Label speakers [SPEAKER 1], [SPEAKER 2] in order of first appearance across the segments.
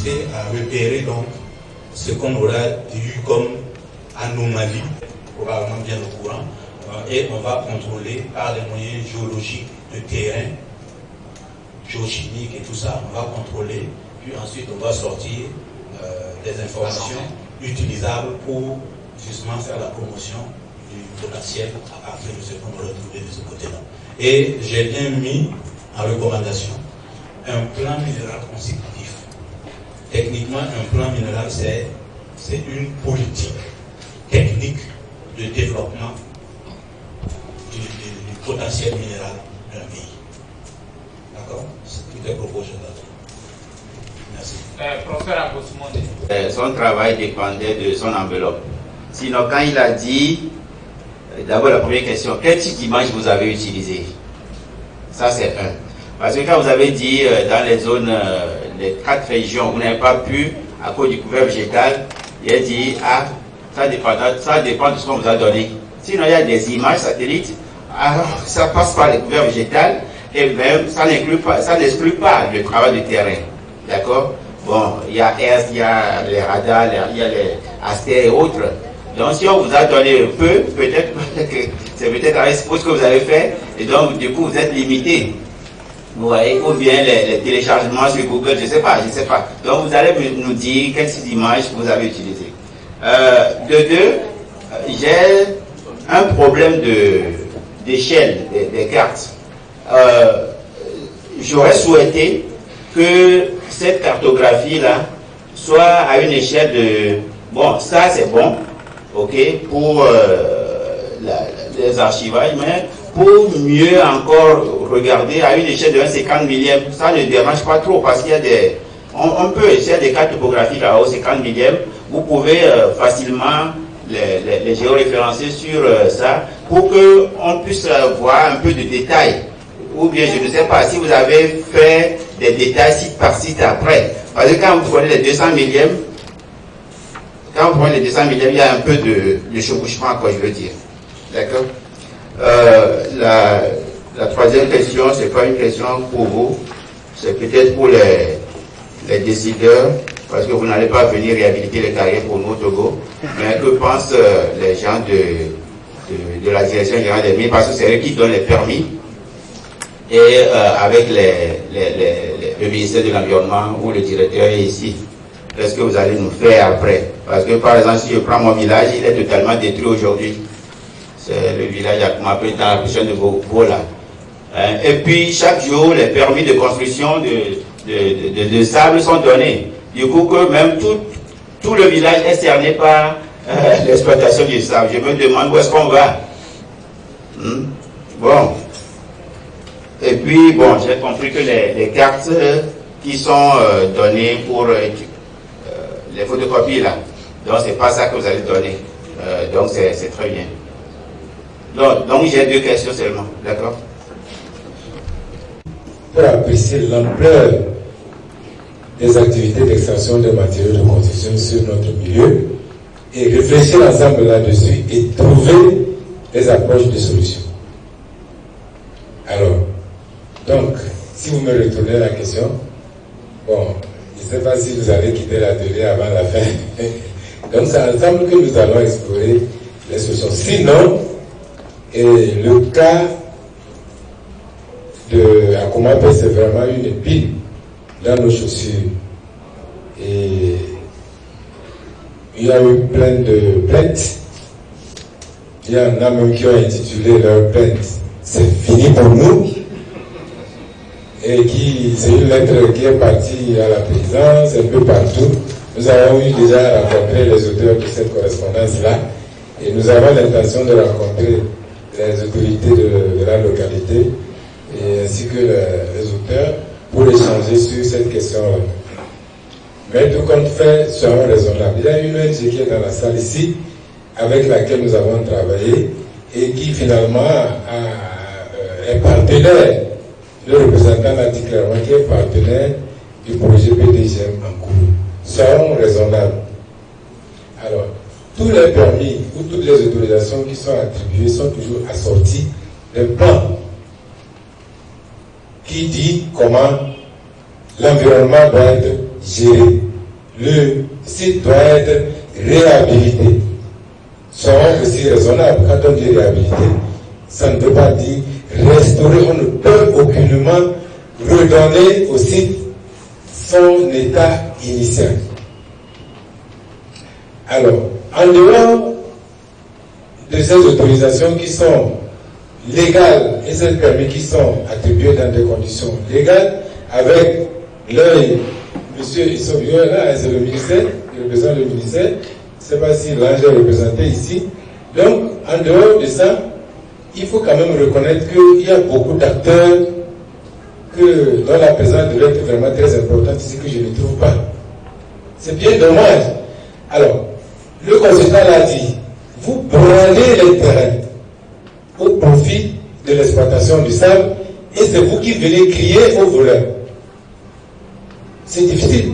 [SPEAKER 1] capacité à repérer donc ce qu'on aura eu comme anomalie, probablement bien au courant, et on va contrôler par les moyens géologiques de terrain, géochimiques et tout ça, on va contrôler, puis ensuite on va sortir des informations utilisables pour justement faire la promotion du potentiel à partir de ce qu'on aurait trouvé de ce côté-là. Et j'ai bien mis en recommandation un plan minéral consécutif. Techniquement, un plan minéral, c'est une politique technique de développement du potentiel minéral d'un pays. D'accord? C'est tout est proposé là. Merci.
[SPEAKER 2] Professeur Agosmondi.
[SPEAKER 3] Son travail dépendait de son enveloppe. Sinon, quand il a dit, d'abord la première question, quel type d'image vous avez utilisé? Ça, c'est un. Parce que quand vous avez dit dans les zones, les 4 régions, vous n'avez pas pu, à cause du couvert végétal, il a dit, ah, ça dépend de ce qu'on vous a donné. Sinon, il y a des images satellites, alors ça passe par le couvert végétal, et même, ça n'exclut pas le travail de terrain. D'accord? Bon, il y a les radars, il y a les astères et autres. Donc, si on vous a donné un peu, peut-être que c'est peut-être avec ce que vous avez fait, et donc, du coup, vous êtes limité. Vous voyez, ou bien les téléchargements sur Google, je ne sais pas. Donc, vous allez nous dire quel type d'image vous avez utilisé. De deux, j'ai un problème d'échelle des cartes. J'aurais souhaité que cette cartographie-là soit à une échelle de... Bon, ça c'est bon, ok, pour les archivages, mais pour mieux encore regarder à une échelle de 1,50 millième, ça ne dérange pas trop parce qu'il y a des... On peut essayer des cartes topographiques à 1,50 millième, vous pouvez facilement les géoréférencer sur ça pour qu'on puisse voir un peu de détails. Ou bien, je ne sais pas, si vous avez fait des détails site par site après. Parce que quand vous prenez les 200 millièmes, il y a un peu de chevauchement, quoi, je veux dire. D'accord? La troisième question, c'est pas une question pour vous, c'est peut-être pour les décideurs, parce que vous n'allez pas venir réhabiliter les carrières pour nous au Togo, mais que pensent les gens de la direction générale des mines, parce que c'est eux qui donnent les permis, et avec le ministère de l'Environnement ou le directeur est ici. Qu'est-ce que vous allez nous faire après? Parce que par exemple, si je prends mon village, il est totalement détruit aujourd'hui. C'est le village à Kumapé dans la région de Vola. Et puis chaque jour, les permis de construction de sable sont donnés. Du coup, que même tout le village est cerné par l'exploitation du sable. Je me demande où est-ce qu'on va. Bon. Et puis, bon, j'ai compris que les cartes qui sont données pour les photocopies là, donc c'est pas ça que vous allez donner. Donc c'est très bien. Donc j'ai 2 questions seulement, d'accord?
[SPEAKER 4] Pour apprécier l'ampleur des activités d'extraction de matériaux de construction sur notre milieu et réfléchir ensemble là-dessus et trouver des approches de solutions. Alors, donc, si vous me retournez la question, bon, je ne sais pas si vous allez quitter l'atelier avant la fin. Donc, c'est ensemble que nous allons explorer les solutions. Sinon, le cas de Akumapé, c'est vraiment une épine dans nos chaussures. Et il y a eu plein de plaintes. Il y en a même qui ont intitulé leur plainte "C'est fini pour nous". Et c'est une lettre qui est partie à la présidence, un peu partout. Nous avons eu déjà rencontré les auteurs de cette correspondance-là et nous avons l'intention de rencontrer les autorités de la localité et ainsi que les auteurs pour échanger sur cette question-là. Mais tout compte fait seront raisonnables. Il y a une ONG qui est dans la salle ici, avec laquelle nous avons travaillé et qui finalement est partenaire. Le représentant l'a dit clairement qui est partenaire du projet PDGM en cours. Seront raisonnables. Alors, tous les permis ou toutes les autorisations qui sont attribuées sont toujours assorties d'un plan qui dit comment l'environnement doit être géré. le site doit être réhabilité. Soyons aussi raisonnables. Quand on dit réhabilité, ça ne veut pas dire restaurer. On ne peut aucunement redonner au site son état initial. Alors, en dehors de ces autorisations qui sont légales et ces permis qui sont attribués dans des conditions légales, avec l'œil, monsieur Issobio, là, c'est le ministère, qui représente le ministère, je ne sais pas si l'ange est représenté ici. Donc, en dehors de ça, il faut quand même reconnaître qu'il y a beaucoup d'acteurs dont la présence devrait être vraiment très importante ici, que je ne trouve pas. C'est bien dommage. Alors, le consultant l'a dit, vous prenez les terrains au profit de l'exploitation du sable et c'est vous qui venez crier aux voleurs. C'est difficile.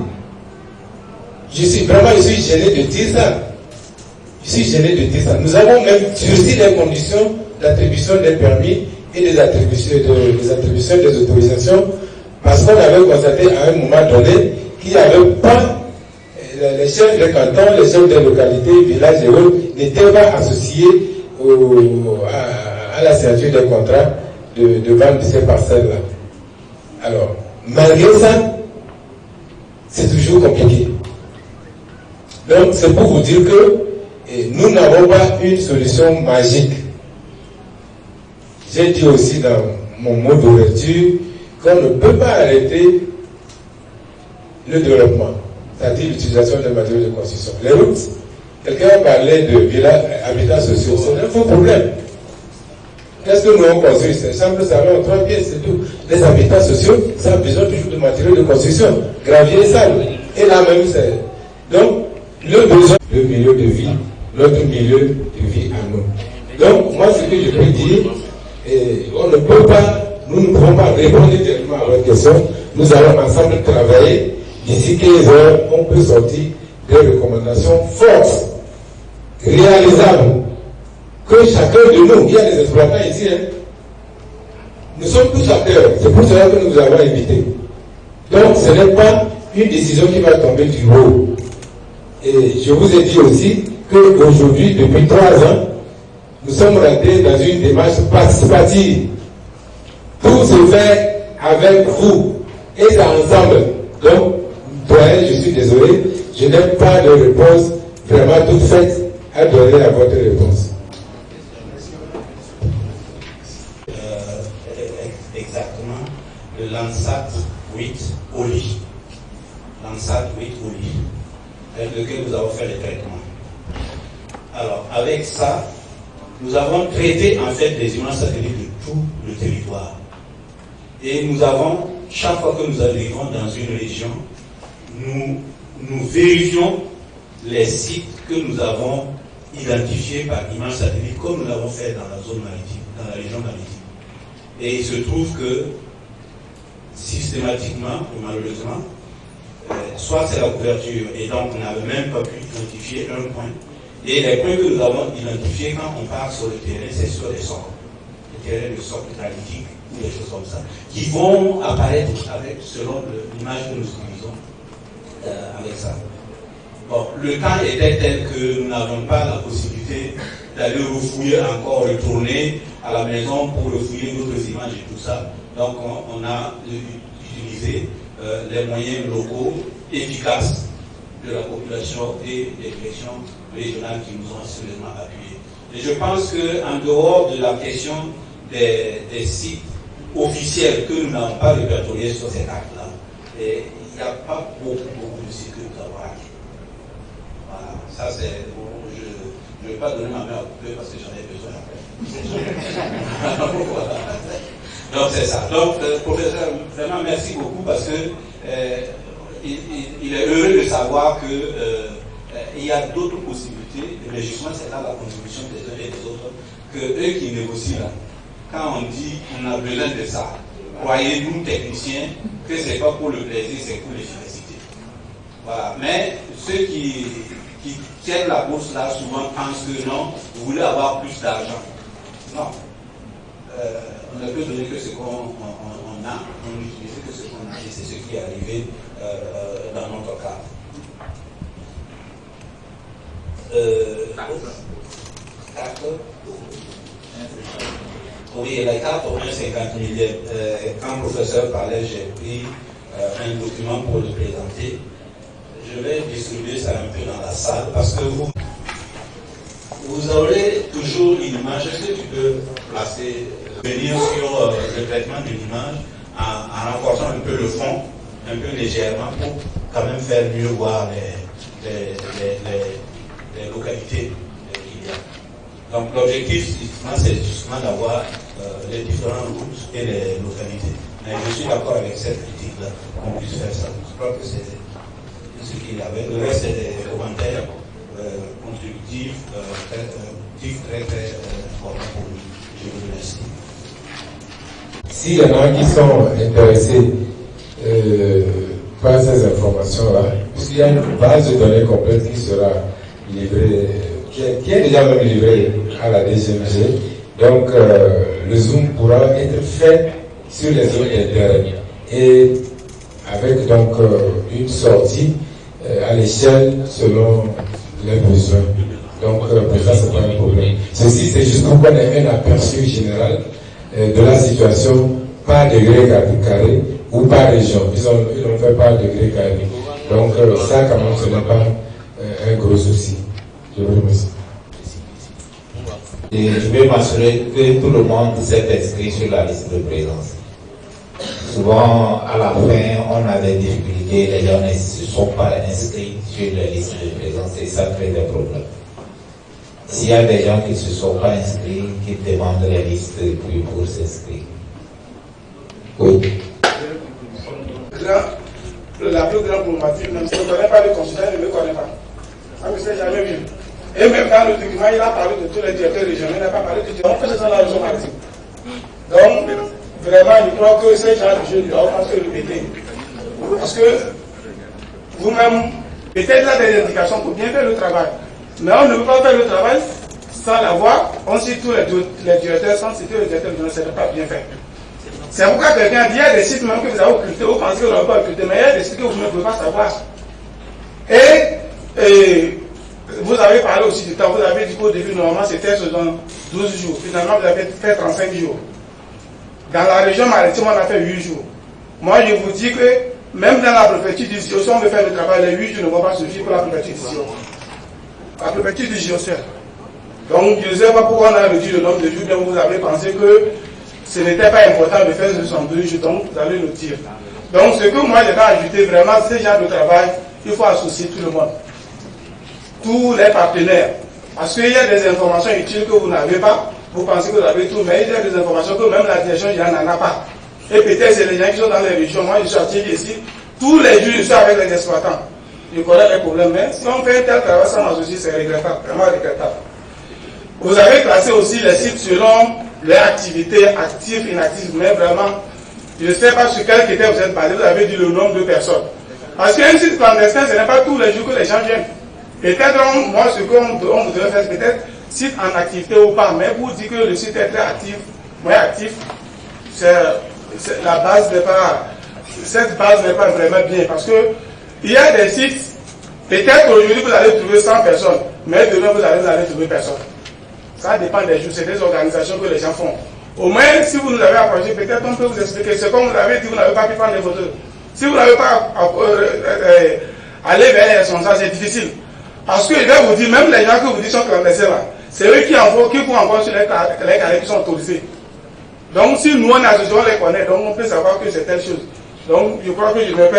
[SPEAKER 4] Je suis gêné de dire ça. Je suis gêné de dire ça. Nous avons même durci les conditions d'attribution des permis et des attributions des autorisations parce qu'on avait constaté à un moment donné qu'il n'y avait pas les chefs des cantons, les chefs des localités, villages et autres n'étaient pas associés à la signature des contrats de vente de ces parcelles-là. Alors, malgré ça, c'est toujours compliqué. Donc, c'est pour vous dire que nous n'avons pas une solution magique. J'ai dit aussi dans mon mot d'ouverture qu'on ne peut pas arrêter le développement, c'est-à-dire l'utilisation des matériaux de construction. Les routes, quelqu'un a parlé de villages, habitats sociaux, c'est un faux problème. Qu'est-ce que nous avons construit? C'est chambre, salon, 3 pièces, c'est tout. Les habitats sociaux, ça a besoin toujours de matériaux de construction, gravier et sable. Et là même, c'est. Donc, le besoin, le milieu de vie, notre milieu de vie à nous. Donc, moi, ce que je peux dire, on ne peut pas, nous ne pouvons pas répondre directement à votre question. Nous allons ensemble travailler. D'ici 15 heures, on peut sortir des recommandations fortes, réalisables. Que chacun de nous, il y a des exploitants ici, hein, nous sommes tous acteurs. C'est pour cela que nous vous avons invités. Donc, ce n'est pas une décision qui va tomber du haut. Et je vous ai dit aussi qu'aujourd'hui, depuis 3 ans, nous sommes rentrés dans une démarche participative. Tout se fait avec vous et c'est ensemble. Donc, doyen, je suis désolé, je n'ai pas de réponse vraiment toute faite à donner à votre réponse.
[SPEAKER 1] Exactement, le Landsat 8 Oli. Landsat 8 Oli, avec lequel nous avons fait les traitements. Alors, avec ça, nous avons traité en fait des images satellites de tout le territoire. Et nous avons, chaque fois que nous arrivons dans une région, nous vérifions les sites que nous avons identifiés par image satellite, comme nous l'avons fait dans la zone maritime, dans la région maritime. Et il se trouve que, systématiquement, ou malheureusement, soit c'est la couverture, et donc on n'avait même pas pu identifier un point. Et les points que nous avons identifiés quand on part sur le terrain, c'est sur les socles. Les terrains de socle analytique ou des choses comme ça, qui vont apparaître selon l'image que nous utilisons avec ça. Bon, le temps était tel que nous n'avons pas la possibilité d'aller refouiller encore, retourner à la maison pour refouiller d'autres images et tout ça. Donc on a utilisé les moyens locaux efficaces de la population et des directions régionales qui nous ont sérieusement appuyés. Et je pense qu'en dehors de la question des sites officiels que nous n'avons pas répertoriés sur cet acte-là, il n'y a pas beaucoup de sites que nous avons acquis. Voilà, ça c'est. Je ne vais pas donner ma main à couper parce que j'en ai besoin après. Voilà. Donc c'est ça. Donc, professeur, vraiment merci beaucoup parce que il est heureux de savoir qu'il y a d'autres possibilités, mais justement c'est là la contribution des uns et des autres, que eux qui négocient là, quand on dit qu'on a besoin de ça, croyez-nous techniciens que c'est pas pour le plaisir, c'est pour l'efficacité. Voilà. Mais ceux qui tiennent la bourse là souvent pensent que non, vous voulez avoir plus d'argent. Non. On ne peut donner que ce qu'on a, on n'utilise que ce qu'on a, et c'est ce qui est arrivé dans notre cas. Oui, la carte au moins 50 millième. Quand le professeur parlait, j'ai pris un document pour le présenter. Je vais distribuer ça un peu dans la salle parce que vous aurez toujours une image. Est-ce que tu peux placer, venir sur le traitement d'une image en renforçant un peu le fond, un peu légèrement pour quand même faire mieux voir les localités qu'il y a. Donc l'objectif, c'est justement d'avoir les différentes routes et les localités. Mais je suis d'accord avec cette critique-là, qu'on puisse faire ça. Je crois que c'est ce qu'il y avait. Le reste, c'est des commentaires contributifs, très importants pour nous. Je vous remercie.
[SPEAKER 4] S'il y en a qui sont intéressés par ces informations-là, puisqu'il y a une base de données complète qui sera livrée, qui est déjà même livrée à la DGMG, donc le Zoom pourra être fait sur les zones d'intérêt et avec donc une sortie à l'échelle selon les besoins. Donc pour ça, c'est pas un problème. Ceci, c'est juste pour qu'on ait un aperçu général de la situation par degré carré ou par région. Ils ont fait par degré carré. Donc ça, quand même, ce n'est pas un gros souci. Je vous remercie.
[SPEAKER 5] Et je vais m'assurer que tout le monde s'est inscrit sur la liste de présence. Souvent, à la fin, on a des difficultés, les gens ne se sont pas inscrits sur la liste de présence et ça crée des problèmes. S'il y a des gens qui ne se sont pas inscrits, qui demandent la liste puis pour s'inscrire. Oui.
[SPEAKER 6] La plus grande problématique, même si je ne connais pas le consulat, je ne le connais pas. Ça ne s'est jamais vu. Et même dans le document, il a parlé de tous les directeurs régionaux, il n'a pas parlé de directeurs que ce sont la région maritime. Donc, vraiment, je crois que ces gens de jeu, on va se répéter. Parce que vous-même, peut-être là des indications pour bien faire le travail. Mais on ne peut pas faire le travail sans l'avoir. On cite tous les directeurs, sans citer le directeur régional, ce n'est pas bien fait. C'est pourquoi quelqu'un dit, il y a des sites même que vous avez occultés, vous pensez que vous n'avez pas occulté, mais il y a des sites que vous ne pouvez pas savoir. Et vous avez parlé aussi du temps, vous avez dit qu'au début, normalement, c'était selon 12 jours. Finalement, vous avez fait 35 jours. Dans la région maritime, on a fait 8 jours. Moi, je vous dis que même dans la préfecture du Zio, si on veut faire le travail, les 8 jours ne vont pas suffire pour la préfecture du Zio. La préfecture du Zio seul. Donc, je ne sais pas pourquoi on a réduit le nombre de jours, donc vous avez pensé que ce n'était pas important de faire 72 jours, donc vous allez le dire. Donc, ce que moi, je vais ajouter vraiment, ce genre de travail, il faut associer tout le monde. Tous les partenaires. Parce qu'il y a des informations utiles que vous n'avez pas. Vous pensez que vous avez tout, mais il y a des informations que même la direction n'en a pas. Et peut-être c'est les gens qui sont dans les régions. Moi, je suis actif ici. Tous les jours, je suis avec les exploitants. Je connais les problèmes. Mais si on fait un tel travail sans m'associer, c'est regrettable. Vraiment regrettable. Vous avez classé aussi les sites selon les activités actives, inactives. Mais vraiment, je ne sais pas sur quel critère vous êtes basé. Vous avez dit le nombre de personnes. Parce qu'un site clandestin, ce n'est pas tous les jours que les gens viennent. Peut-être, moi, ce qu'on voudrait faire, peut-être, site en activité ou pas, mais pour dire que le site est très actif, moins actif, la base n'est pas, cette base n'est pas vraiment bien, parce que il y a des sites, peut-être aujourd'hui vous allez trouver 100 personnes, mais demain vous allez trouver personne. Ça dépend des jours, c'est des organisations que les gens font. Au moins, si vous nous avez approché, peut-être on peut vous expliquer, c'est comme vous l'avez dit, vous n'avez pas pu prendre les photos. Si vous n'avez pas aller vers les responsables, c'est difficile. Parce que je vais vous dire, même les gens que vous dites sont clandestins là, c'est eux qui font encore sur les carrés qui sont autorisés. Donc si nous on associe, on les connaît, donc on peut savoir que c'est telle chose. Donc je crois que je ne vais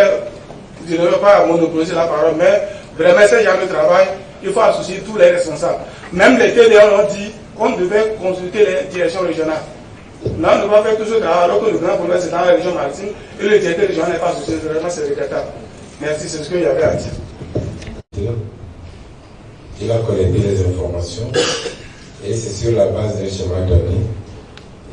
[SPEAKER 6] pas monopoliser la parole, mais vraiment ce genre de travail, il faut associer tous les responsables. Même les TDA ont dit qu'on devait consulter les directions régionales. Là, on ne va pas faire tout ce travail alors que le grand problème c'est dans la région maritime et le directeur régional n'est pas associé. Vraiment c'est regrettable. Merci, c'est ce qu'il y avait à dire.
[SPEAKER 4] Il a collecté les informations et c'est sur la base d'un schéma donné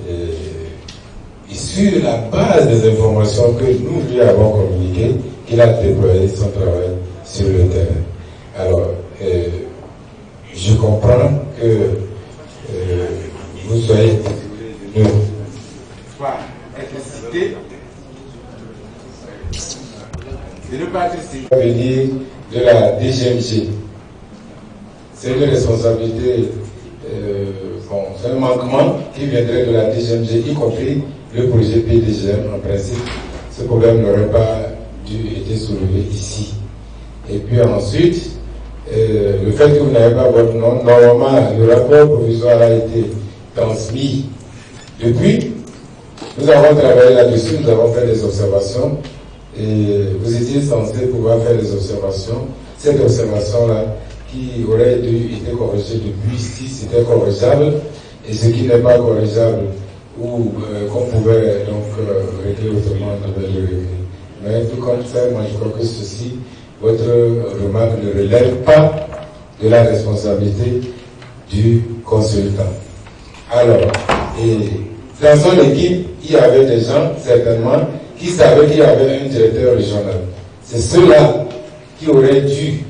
[SPEAKER 4] et sur la base des informations que nous lui avons communiquées qu'il a déployé son travail sur le terrain. Alors, je comprends que vous soyez nous. Venir de la DGMG. c'est une responsabilité, c'est un manquement qui viendrait de la DGMG, y compris le projet PDGM en principe. Ce problème n'aurait pas dû être soulevé ici. Et puis ensuite, le fait que vous n'avez pas votre nom, normalement, le rapport provisoire a été transmis depuis. Nous avons travaillé là-dessus, nous avons fait des observations et vous étiez censé pouvoir faire des observations. Cette observation-là, qui aurait dû être corrigée depuis, si c'était corrigeable, et ce qui n'est pas corrigeable, ou qu'on pouvait donc régler autrement, on devait le régler. Mais tout comme ça, moi je crois que ceci, votre remarque ne relève pas de la responsabilité du consultant. Alors, et dans son équipe, il y avait des gens, certainement, qui savaient qu'il y avait un directeur régional. C'est ceux-là qui auraient dû,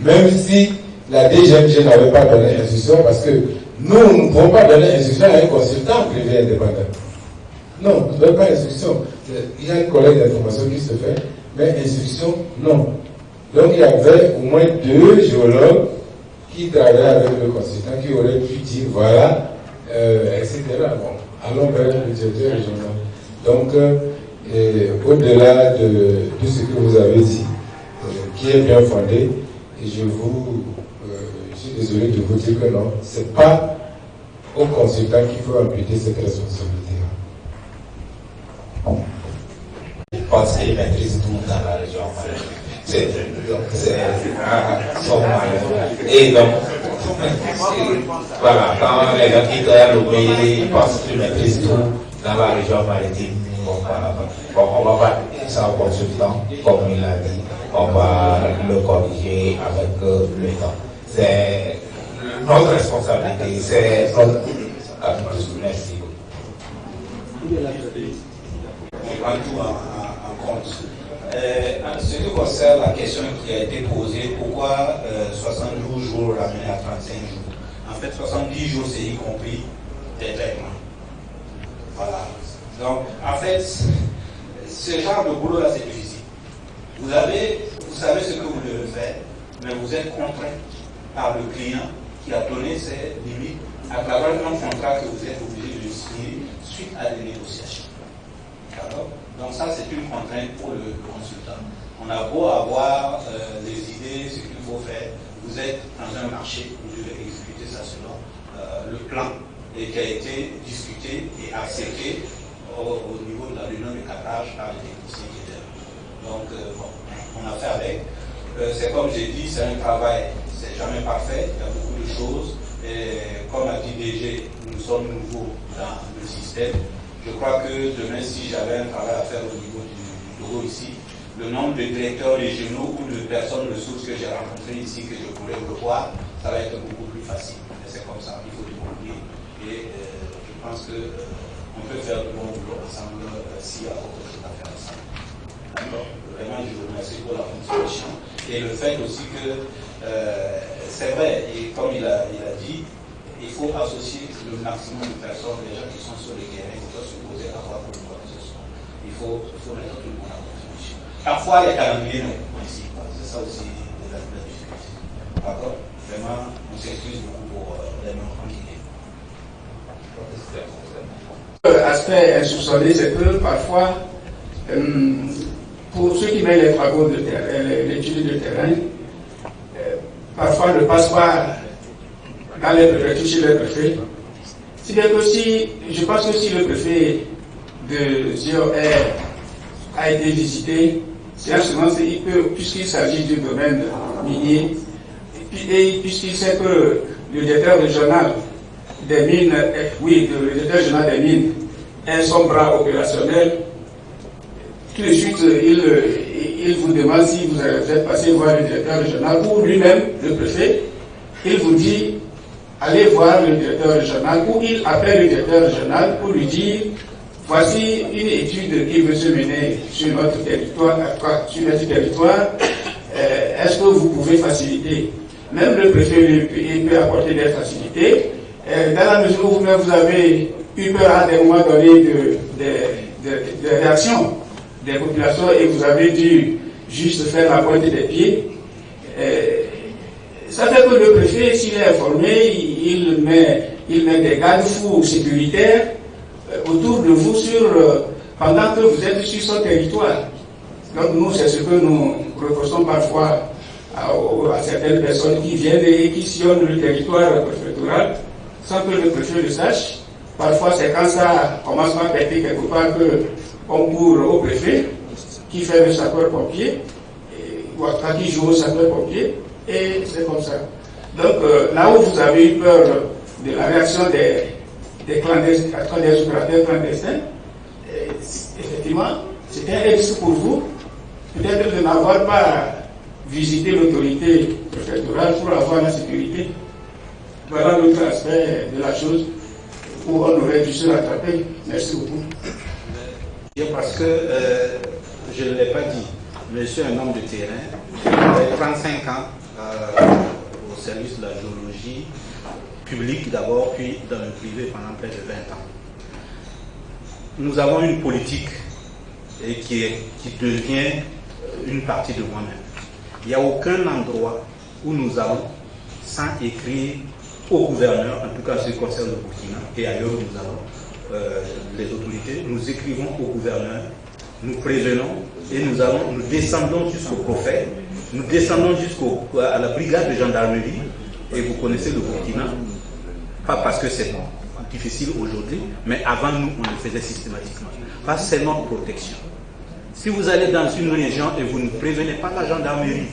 [SPEAKER 4] même si la DGMG n'avait pas donné instruction, parce que nous ne pouvons pas donner instruction à un consultant privé indépendant. Non, on ne donne pas instruction. Il y a une collecte d'informations qui se fait, mais instruction, non. Donc il y avait au moins 2 géologues qui travaillaient avec le consultant, qui auraient pu dire, voilà, etc. Bon, allons vers le directeur régional. Donc, au-delà de tout ce que vous avez dit, qui est bien fondé, et je suis désolé de vous dire que non, ce n'est pas au consultant qu'il faut imputer cette responsabilité-là.
[SPEAKER 5] Je pense qu'il maîtrise tout dans la région. C'est son malheur. Et donc, voilà, quand les gens qui créent le pays pensent qu'ils maîtrisent tout dans la région maritime, on va pas ça au consultant, comme il a dit, on va le corriger avec le temps. C'est notre responsabilité, c'est notre attitude. Merci.
[SPEAKER 1] On prend tout en compte. En ce qui concerne la question qui a été posée, pourquoi 72 jours ramenés à 35 jours? En fait, 70 jours, c'est y compris des traitements. Voilà. Donc, en fait, ce genre de boulot-là, c'est difficile. Vous savez ce que vous devez faire, mais vous êtes contraint par le client qui a donné ses limites à travers un contrat que vous êtes obligé de signer suite à des négociations. D'accord? Donc ça, c'est une contrainte pour le consultant. On a beau avoir des idées, ce qu'il faut faire, vous êtes dans un marché, vous devez exécuter ça selon le plan et qui a été discuté et accepté au niveau de la réunion de cadrage par les techniciens qui étaient là. Donc, bon, on a fait avec. C'est comme j'ai dit, c'est un travail, c'est jamais parfait, il y a beaucoup de choses. Et comme a dit DG, nous sommes nouveaux dans le système. Je crois que demain, si j'avais un travail à faire au niveau du bureau ici, le nombre de directeurs régionaux ou de personnes ressources que j'ai rencontrées ici, que je pourrais revoir, ça va être beaucoup plus facile. Mais c'est comme ça, il faut débrouiller. Et je pense qu'on peut faire de bons boulot ensemble s'il y a autre chose à faire ensemble. Alors, vraiment, je vous remercie pour la contribution. Et le fait aussi que, c'est vrai, et comme il a dit, il faut associer le maximum de personnes, les gens qui sont sur le terrain, qui sont supposés avoir pour quoi que ce soit. Il faut mettre tout le monde en contribution. Parfois, les calendriers ne ici pas. C'est ça aussi la difficulté. D'accord? Vraiment, on s'excuse beaucoup pour les manquements qui viennent.
[SPEAKER 6] L'aspect insoupçonné, c'est que parfois, pour ceux qui mènent les travaux de terrain, l'étude de terrain, parfois ne passent pas dans les préfectures chez le préfet. Si bien que je pense que si le préfet de ZOR a été visité, c'est assurément, puisqu'il s'agit du domaine minier, et puisqu'il sait que le directeur régional des mines, le directeur régional des mines est son bras opérationnel, tout de suite, il vous demande si vous êtes passé voir le directeur régional ou lui-même, le préfet, il vous dit allez voir le directeur régional ou il appelle le directeur régional pour lui dire voici une étude qui veut se mener sur notre territoire, est-ce que vous pouvez faciliter? Même le préfet peut apporter des facilités. Dans la mesure où vous-même vous avez eu peur à des moments donnés de réactions des populations et vous avez dû juste faire la pointe des pieds,
[SPEAKER 7] Ça fait que le préfet, s'il est informé, il met des garde-fous sécuritaires autour de vous pendant que vous êtes sur son territoire. Donc nous, c'est ce que nous reprochons parfois à certaines personnes qui viennent et qui sillonnent le territoire préfectoral sans que le préfet le sache. Parfois, c'est quand ça commence à péter quelque part qu'on court au préfet, qui fait le sapeur-pompier, ou quand il joue au sapeur-pompier, et c'est comme ça. Donc, là où vous avez eu peur de la réaction des opérateurs clandestins, effectivement, c'était un risque pour vous, peut-être de n'avoir pas visité l'autorité préfectorale pour avoir la sécurité. Voilà l'autre aspect de la chose où on aurait dû se rattraper. Merci beaucoup.
[SPEAKER 8] Parce que, je ne l'ai pas dit, mais je suis un homme de terrain. J'ai 35 ans au service de la géologie publique d'abord, puis dans le privé pendant près de 20 ans. Nous avons une politique qui devient une partie de moi-même. Il n'y a aucun endroit où nous allons sans écrire au gouverneur, en tout cas ce qui concerne le Burkina, et ailleurs où nous allons, les autorités, nous écrivons au gouverneur, nous prévenons et nous descendons jusqu'au prophète, nous descendons jusqu'à la brigade de gendarmerie, et vous connaissez le Burkina, pas parce que c'est difficile aujourd'hui, mais avant nous, on le faisait systématiquement. Parce que c'est notre protection. Si vous allez dans une région et vous ne prévenez pas la gendarmerie,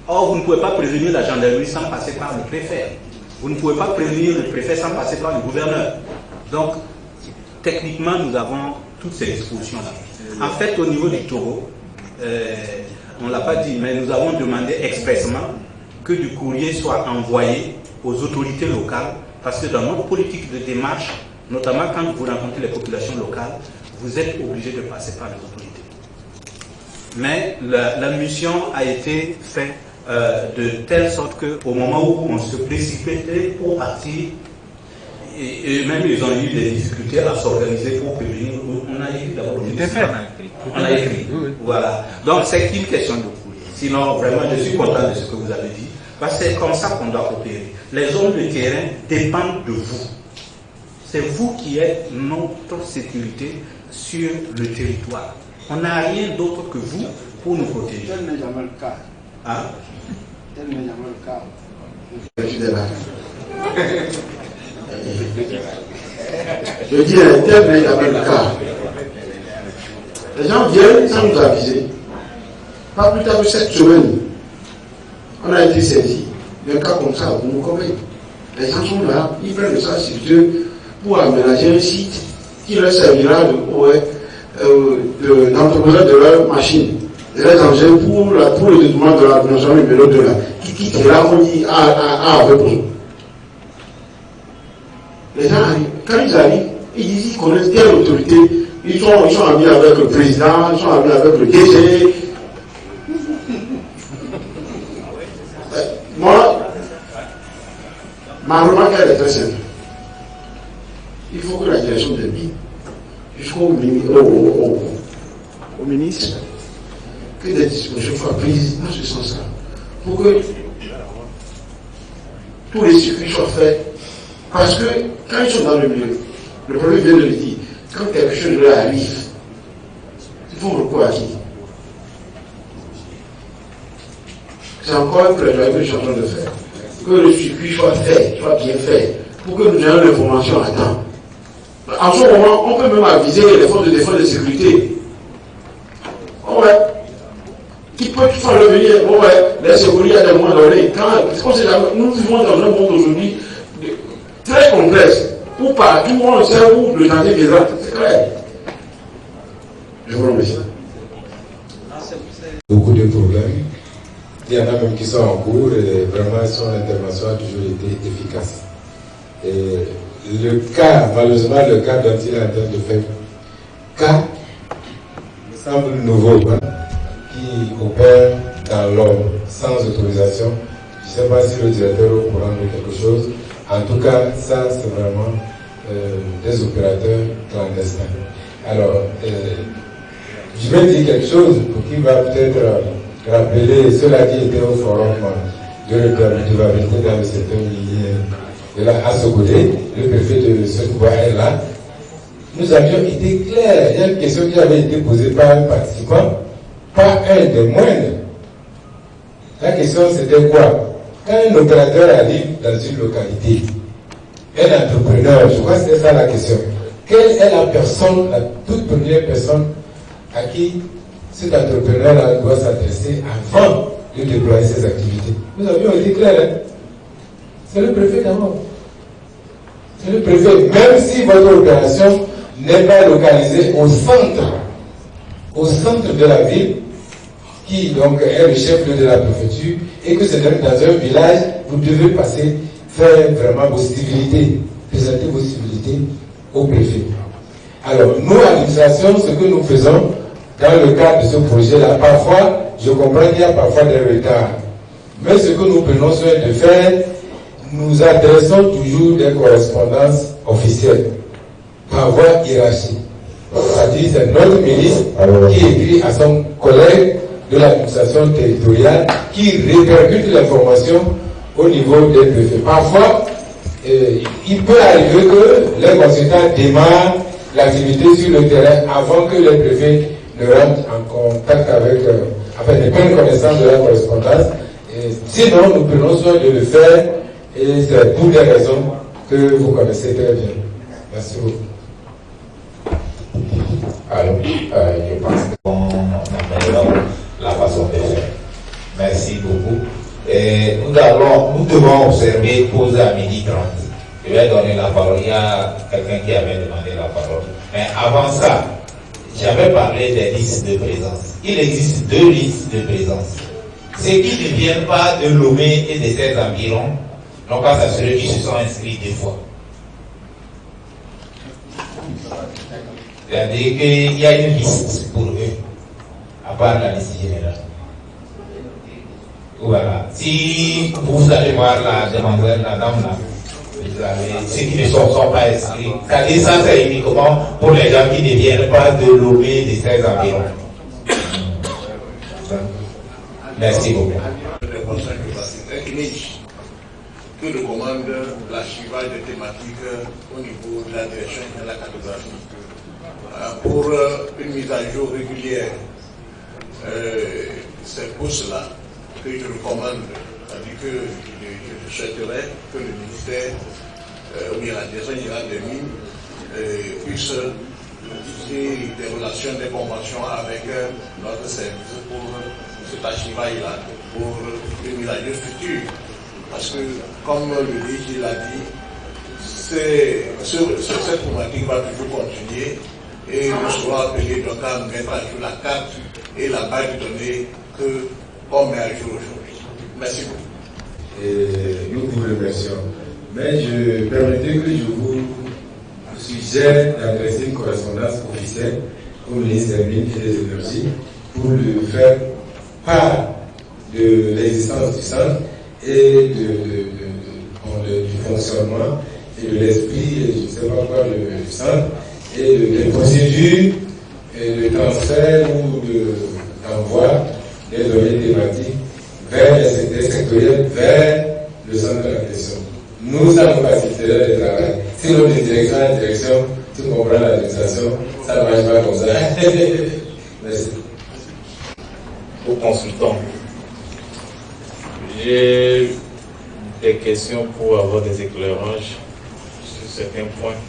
[SPEAKER 8] or vous ne pouvez pas prévenir la gendarmerie sans passer par le préfet. Vous ne pouvez pas prévenir le préfet sans passer par le gouverneur. Donc, techniquement, nous avons toutes ces dispositions-là. En fait, au niveau du Togo, on ne l'a pas dit, mais nous avons demandé expressément que du courrier soit envoyé aux autorités locales, parce que dans notre politique de démarche, notamment quand vous rencontrez les populations locales, vous êtes obligé de passer par les autorités. Mais la mission a été faite de telle sorte qu'au moment où on se précipitait pour partir, et même ils ont eu des difficultés à s'organiser pour prévenir, on a écrit d'abord. On a écrit. Voilà. Donc c'est une question de courrier. Sinon, vraiment, je suis content de ce que vous avez dit, parce que c'est comme ça qu'on doit opérer. Les hommes de terrain dépendent de vous. C'est vous qui êtes notre sécurité sur le territoire. On n'a rien d'autre que vous pour nous protéger.
[SPEAKER 9] Tel n'est jamais le cas.
[SPEAKER 8] Hein?
[SPEAKER 9] Tel n'est jamais le cas.
[SPEAKER 10] Je dis, tel n'est jamais le cas. Les gens viennent sans nous aviser. Pas plus tard que cette semaine, on a été saisi d'un cas comme ça, vous nous connaissez. Les gens sont là, ils prennent le sang sur eux pour aménager un site qui leur servira d'entreposage de leur machine, de leurs engins pour le détournement de la dimension numéro 2 là, qui quitte là, on dit avec nous. Les gens arrivent, quand ils arrivent, ils disent qu'ils connaissent telle autorité, ils sont amis avec le président, ils sont amis avec le DG. Moi, ma remarque elle est très simple. Il faut que la direction des mines, jusqu'au ministre, que des dispositions soient prises dans ce sens-là, pour que tous les circuits soient faits. Parce que quand ils sont dans le milieu, le problème vient de le dire, quand quelque chose leur arrive, ils font recours à qui? C'est encore un plaidoyer que je suis en train de faire. Que le circuit soit fait, soit bien fait, pour que nous ayons l'information à temps. En ce moment, on peut même aviser les forces de défense et de sécurité. Oh ouais. Qui peut toutefois revenir, oh ouais, les sécurités à des moments donnés. Nous vivons dans un monde aujourd'hui très complexe. Pour partout, on sait où le danger viendra. C'est clair. Je vous remercie.
[SPEAKER 4] Beaucoup de problèmes. Il y en a même qui sont en cours et vraiment son intervention a toujours été efficace. Et le cas, malheureusement, le cas dont il est en train de faire cas me semble nouveau, hein, qui opère dans l'ordre sans autorisation. Je ne sais pas si le directeur est au courant de quelque chose. En tout cas, ça, c'est vraiment des opérateurs clandestins. Alors, je vais dire quelque chose pour qui va peut-être rappeler ceux-là qui étaient au forum de redevabilité dans le secteur minier de la Assogodé, le préfet de Sekouba est là. Nous avions été clairs. Il y a une question qui avait été posée par un participant, pas un des moindres. La question c'était quoi? Quand un opérateur arrive dans une localité, un entrepreneur, je crois que c'était ça la question. Quelle est la personne, la toute première personne à qui cet entrepreneur doit s'adresser avant de déployer ses activités? Nous avions été clairs. Hein? C'est le préfet d'abord. C'est le préfet. Même si votre opération n'est pas localisée au centre de la ville, qui donc est le chef de la préfecture, et que c'est dans un village, vous devez faire vraiment vos civilités, présenter vos civilités au préfet. Alors, nous, administration, ce que nous faisons dans le cadre de ce projet-là, parfois, je comprends qu'il y a parfois des retards, mais ce que nous prenons soin de faire, nous adressons toujours des correspondances officielles, par voie hiérarchique. C'est-à-dire, c'est notre ministre qui écrit à son collègue de l'administration territoriale qui répercute l'information au niveau des préfets. Parfois, il peut arriver que les consultants démarrent l'activité sur le terrain avant que les préfets ne rentrent en contact avec, ne prennent connaissance de la correspondance. Sinon, nous prenons soin de le faire et c'est pour des raisons que vous connaissez très bien. Merci beaucoup.
[SPEAKER 5] Alors, je pense qu'on améliore la façon de faire. Merci beaucoup. Et nous devons observer pause à 12h30. Je vais donner la parole. Il y a quelqu'un qui avait demandé la parole. Mais avant ça, j'avais parlé des listes de présence. Il existe 2 listes de présence. Ceux qui ne viennent pas de Lomé et de ses environs n'ont qu'à s'assurer qu'ils se sont inscrits 2 fois. C'est-à-dire qu'il y a une liste pour eux, à part la liste générale. Voilà. Si vous allez voir la demoiselle, la dame là, vous avez ceux qui ne sont pas inscrits. C'est-à-dire ça, c'est uniquement pour les gens qui ne viennent pas de Lomé, de ses environs. Merci beaucoup.
[SPEAKER 10] Que recommande l'archivage des thématiques au niveau de la direction et de la cartographie. Pour une mise à jour régulière, c'est pour cela que je recommande, c'est-à-dire que je souhaiterais que le ministère ou bien la direction générale des mines puisse utiliser des relations, des conventions avec notre service pour cet archivage-là, pour une mise à jour future. Parce que, comme le DG l'a dit, cette problématique va toujours continuer et nous serons appelés donc à mettre à jour la carte et la base de données qu'on met à jour aujourd'hui. Merci beaucoup.
[SPEAKER 4] Et nous vous remercions. Mais je permettez que je vous suggère d'adresser une correspondance officielle au ministre des Mines et des Énergies pour lui faire part de l'existence du centre et du fonctionnement et de l'esprit, je ne sais pas quoi, du centre, et des procédures de transfert ou d'envoi des données thématiques vers les secteurs sectoriels, vers le centre de la question. Nous, ça nous faciliterait le travail. Si l'on est direction à direction, tu comprends l'administration, ça ne marche pas comme ça. Merci.
[SPEAKER 11] Aux consultants. J'ai des questions pour avoir des éclairages sur certains points.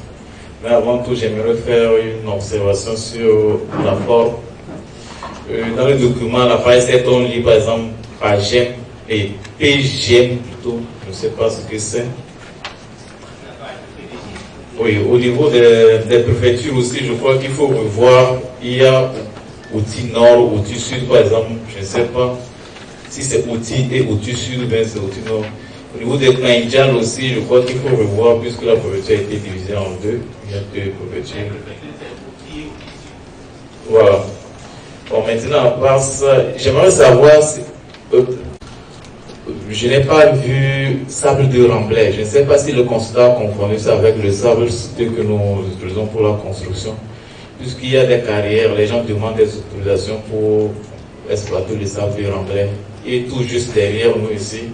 [SPEAKER 11] Mais avant tout, j'aimerais faire une observation sur la forme. Dans le document, la page 7, on lit par exemple PAGEM et PGM plutôt. Je ne sais pas ce que c'est. Oui, au niveau des préfectures aussi, je crois qu'il faut revoir. Il y a outil nord, outil sud par exemple, je ne sais pas. Si c'est outil et outil sud, ben c'est outil nord. Au niveau des Kainjal aussi, je crois qu'il faut revoir, puisque la préfecture a été divisée en 2. Il y a 2 préfectures. Voilà. Bon, maintenant, à part ça, j'aimerais savoir si. Je n'ai pas vu sable de remblai. Je ne sais pas si le consulat a confondu ça avec le sable que nous utilisons pour la construction. Puisqu'il y a des carrières, les gens demandent des autorisations pour exploiter le sable de remblai. Et tout juste derrière nous ici,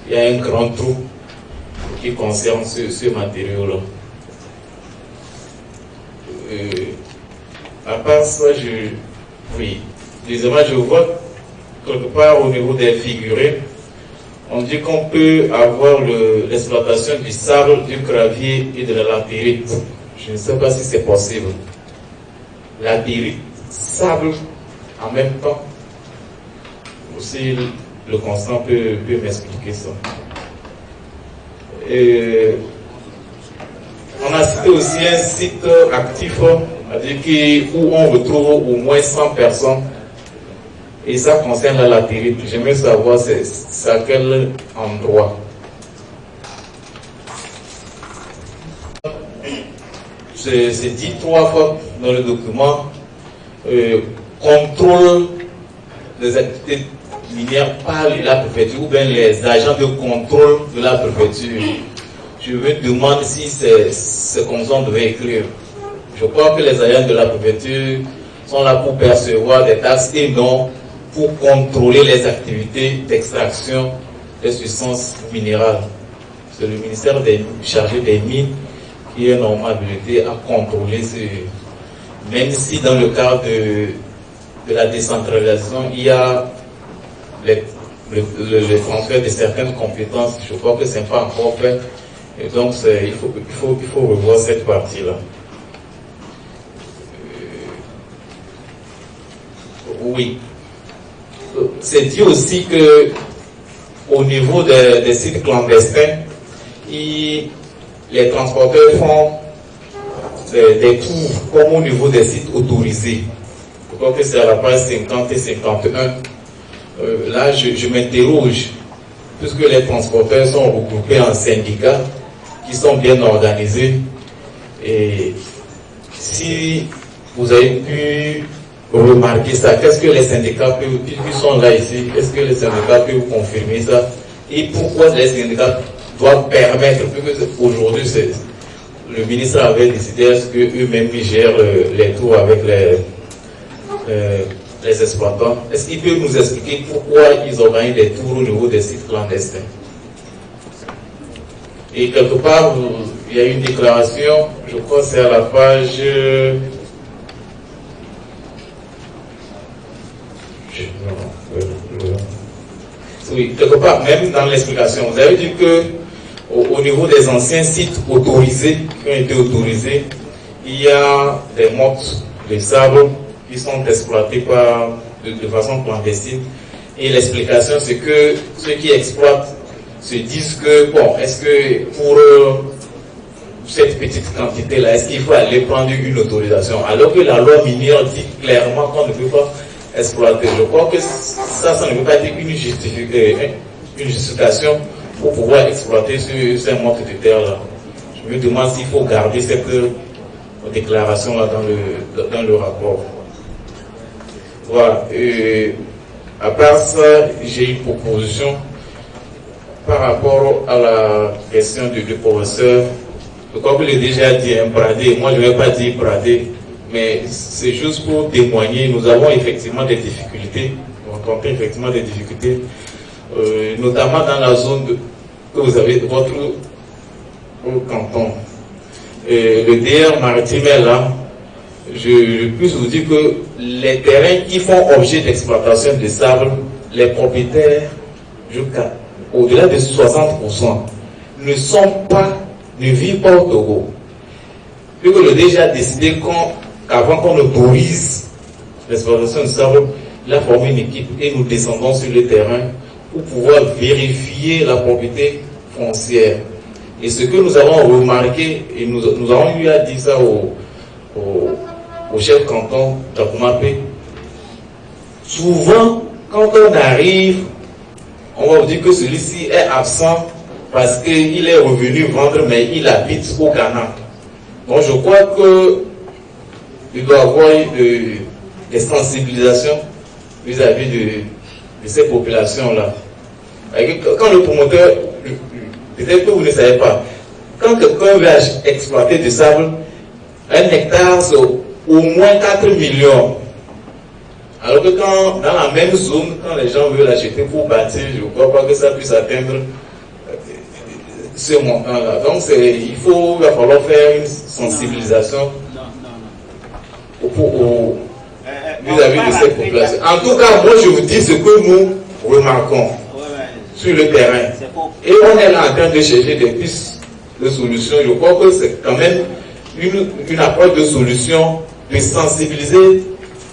[SPEAKER 11] il y a un grand trou qui concerne ce matériau-là. À part ça, désormais, je vois quelque part au niveau des figurines, on dit qu'on peut avoir l'exploitation du sable, du gravier et de la latérite. Je ne sais pas si c'est possible. Latérite, sable, en même temps. Aussi, le Constant peut m'expliquer ça. On a cité aussi un site actif, où on retrouve au moins 100 personnes. Et ça concerne la latérite. J'aimerais savoir c'est à quel endroit. C'est dit 3 fois dans le document, contrôle des activités minières par la préfecture ou bien les agents de contrôle de la préfecture. Je me demande si c'est comme ça qu'on devait écrire. Je crois que les agents de la préfecture sont là pour percevoir des taxes et non pour contrôler les activités d'extraction des substances minérales. C'est le ministère chargé des mines qui est normalement habilité à contrôler même si dans le cadre de la décentralisation, il y a le transfert de certaines compétences. Je crois que ce n'est pas encore fait. Et donc, il faut revoir cette partie-là. Oui. C'est dit aussi que au niveau des sites clandestins, les transporteurs font des tours comme au niveau des sites autorisés. Je crois que c'est à la page 50 et 51. Là, je m'interroge, puisque les transporteurs sont regroupés en syndicats qui sont bien organisés. Et si vous avez pu remarquer ça, qu'est-ce que les syndicats peuvent, puisqu'ils sont là ici, est-ce que les syndicats peuvent confirmer ça? Et pourquoi les syndicats doivent permettre, puisque aujourd'hui le ministre avait décidé est-ce qu'eux-mêmes gèrent les tours avec les exploitants. Est-ce qu'il peut nous expliquer pourquoi ils organisent des tours au niveau des sites clandestins? Et quelque part, il y a une déclaration, je crois que c'est à la page... Oui, quelque part, même dans l'explication, vous avez dit que au niveau des anciens sites autorisés, qui ont été autorisés, il y a des mottes de sable qui sont exploitées de façon clandestine. Et l'explication, c'est que ceux qui exploitent se disent que, bon, est-ce que pour cette petite quantité-là, est-ce qu'il faut aller prendre une autorisation? Alors que la loi minière dit clairement qu'on ne peut pas exploiter. Je crois que ça ne peut pas être une justification pour pouvoir exploiter ces mottes de terre-là. Je me demande s'il faut garder cette déclaration-là dans le rapport. Voilà. À part ça, j'ai une proposition par rapport à la question du professeur. Comme je l'ai déjà dit, Bradé, moi je ne vais pas dire Bradé, mais c'est juste pour témoigner. Nous avons effectivement des difficultés, nous rencontrons effectivement des difficultés, notamment dans la zone que vous avez, votre canton. Le DR maritime est là. Je peux vous dire que les terrains qui font objet d'exploitation de sable, les propriétaires, jusqu'à au-delà de 60%, ne vivent pas au Togo. Puis que le DG a décidé qu'avant qu'on autorise l'exploitation de sable, il a formé une équipe et nous descendons sur le terrain pour pouvoir vérifier la propriété foncière. Et ce que nous avons remarqué, et nous avons eu à dire ça au chef canton d'Akumapé, souvent, quand on arrive, on va vous dire que celui-ci est absent parce qu'il est revenu vendre, mais il habite au Ghana. Donc je crois qu'il doit y avoir des sensibilisations vis-à-vis de ces populations-là. Quand le promoteur, peut-être que vous ne savez pas, quand quelqu'un veut exploiter du sable, un hectare, c'est au moins 4 millions. Alors que dans la même zone, quand les gens veulent l'acheter pour bâtir, je ne crois pas que ça puisse atteindre ce montant-là. Donc il va falloir faire une sensibilisation vis-à-vis de cette population. En tout cas, moi je vous dis ce que nous remarquons sur le terrain. Et on est là en train de chercher des pistes de solutions. Je crois que c'est quand même une approche de solution, de sensibiliser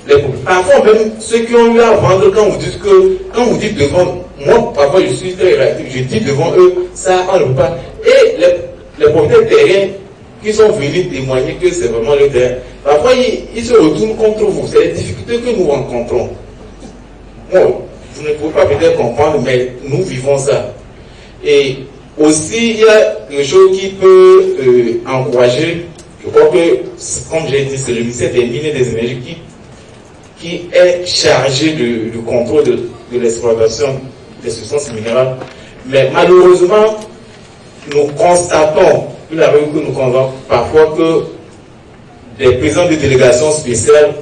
[SPEAKER 11] les populations. Parfois même ceux qui ont eu à vendre, quand vous dites devant moi, parfois je suis très réactif, je dis devant eux, ça on ne peut pas. Et les propriétaires terriens qui sont venus témoigner que c'est vraiment le terrain, parfois ils se retournent contre vous. C'est les difficultés que nous rencontrons. Bon, vous ne pouvez pas peut-être comprendre, mais nous vivons ça. Et aussi, il y a une chose qui peut encourager, je crois que, comme j'ai dit, c'est le ministère des Mines et des Énergies qui est chargé du contrôle de l'exploitation des substances minérales. Mais malheureusement, nous constatons, parfois que des présidents de délégations spéciales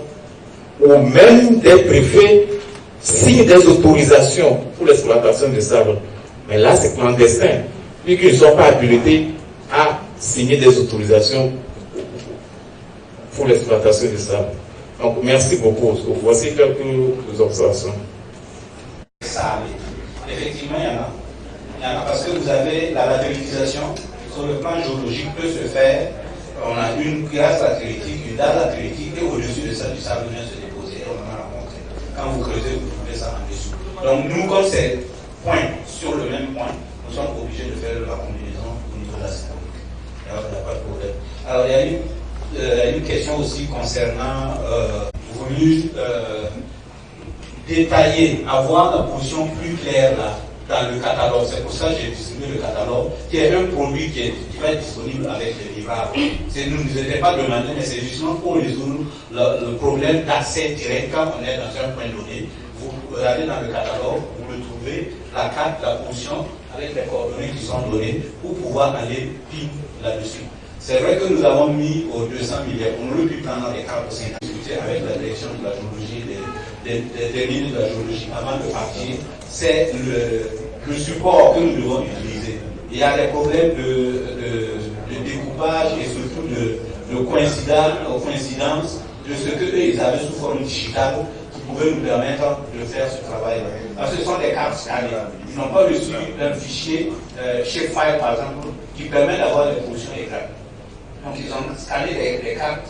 [SPEAKER 11] ou même des préfets signent des autorisations pour l'exploitation de sable. Mais là, c'est clandestin, puisqu'ils ne sont pas habilités à signer des autorisations pour l'exploitation de sable. Donc, merci beaucoup. Voici quelques observations.
[SPEAKER 1] Effectivement, il y en a parce que vous avez la latéralisation sur le plan géologique peut se faire. On a une glace latéritique, une dalle latéritique, et au-dessus de ça, du sable vient se déposer. On en a rencontré. Quand vous creusez, vous trouvez ça en dessous. Donc, nous, comme c'est point sur le même point, nous sommes obligés de faire la combinaison au niveau de la céramique. Il n'y a pas de problème. Alors, il y a une question aussi concernant voulu détailler, avoir la position plus claire là, dans le catalogue. C'est pour ça que j'ai distribué le catalogue, qui est un produit qui va être disponible avec les livrables. Nous ne nous étions pas demandé, mais c'est justement pour résoudre le problème d'accès direct quand on est dans un point donné. Vous allez dans le catalogue, vous le trouvez, la carte, la position, avec les coordonnées qui sont données, pour pouvoir aller pile là-dessus. C'est vrai que nous avons mis aux 200 milliards, on aurait pu prendre les cartes pour discuter avec la direction de la géologie, des ministres de la géologie avant de partir. C'est le support que nous devons utiliser. Il y a des problèmes de découpage et surtout de coïncidence de ce qu'eux ils avaient sous forme digitale qui pouvait nous permettre de faire ce travail. Parce que ce sont des cartes scannées. Ils n'ont pas reçu un fichier shapefile par exemple qui permet d'avoir des positions exactes. Donc ils ont scanné les cartes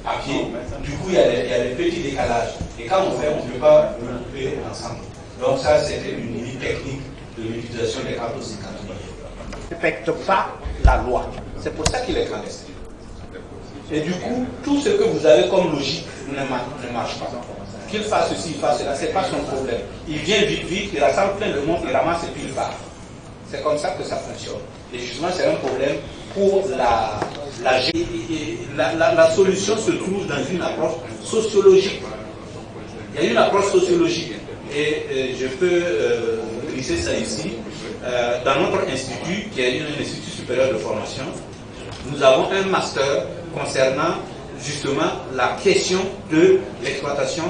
[SPEAKER 1] papier. Du coup, il y a des petits décalages. Et quand on fait, on ne peut pas le couper ensemble. Donc ça, c'était une limite technique de l'utilisation des cartes au 50 millions.
[SPEAKER 8] Ne respecte pas la loi. C'est pour ça qu'il est clandestin.
[SPEAKER 1] Et du coup, tout ce que vous avez comme logique ne marche pas. Qu'il fasse ceci, il fasse cela, ce n'est pas son problème. Il vient vite, il rassemble plein de monde, il ramasse et puis il part. C'est comme ça que ça fonctionne. Et justement, c'est un problème pour la solution se trouve dans une approche sociologique. Il y a une approche sociologique. Et je peux glisser ça ici. Dans notre institut, qui est un institut supérieur de formation, nous avons un master concernant justement la question de l'exploitation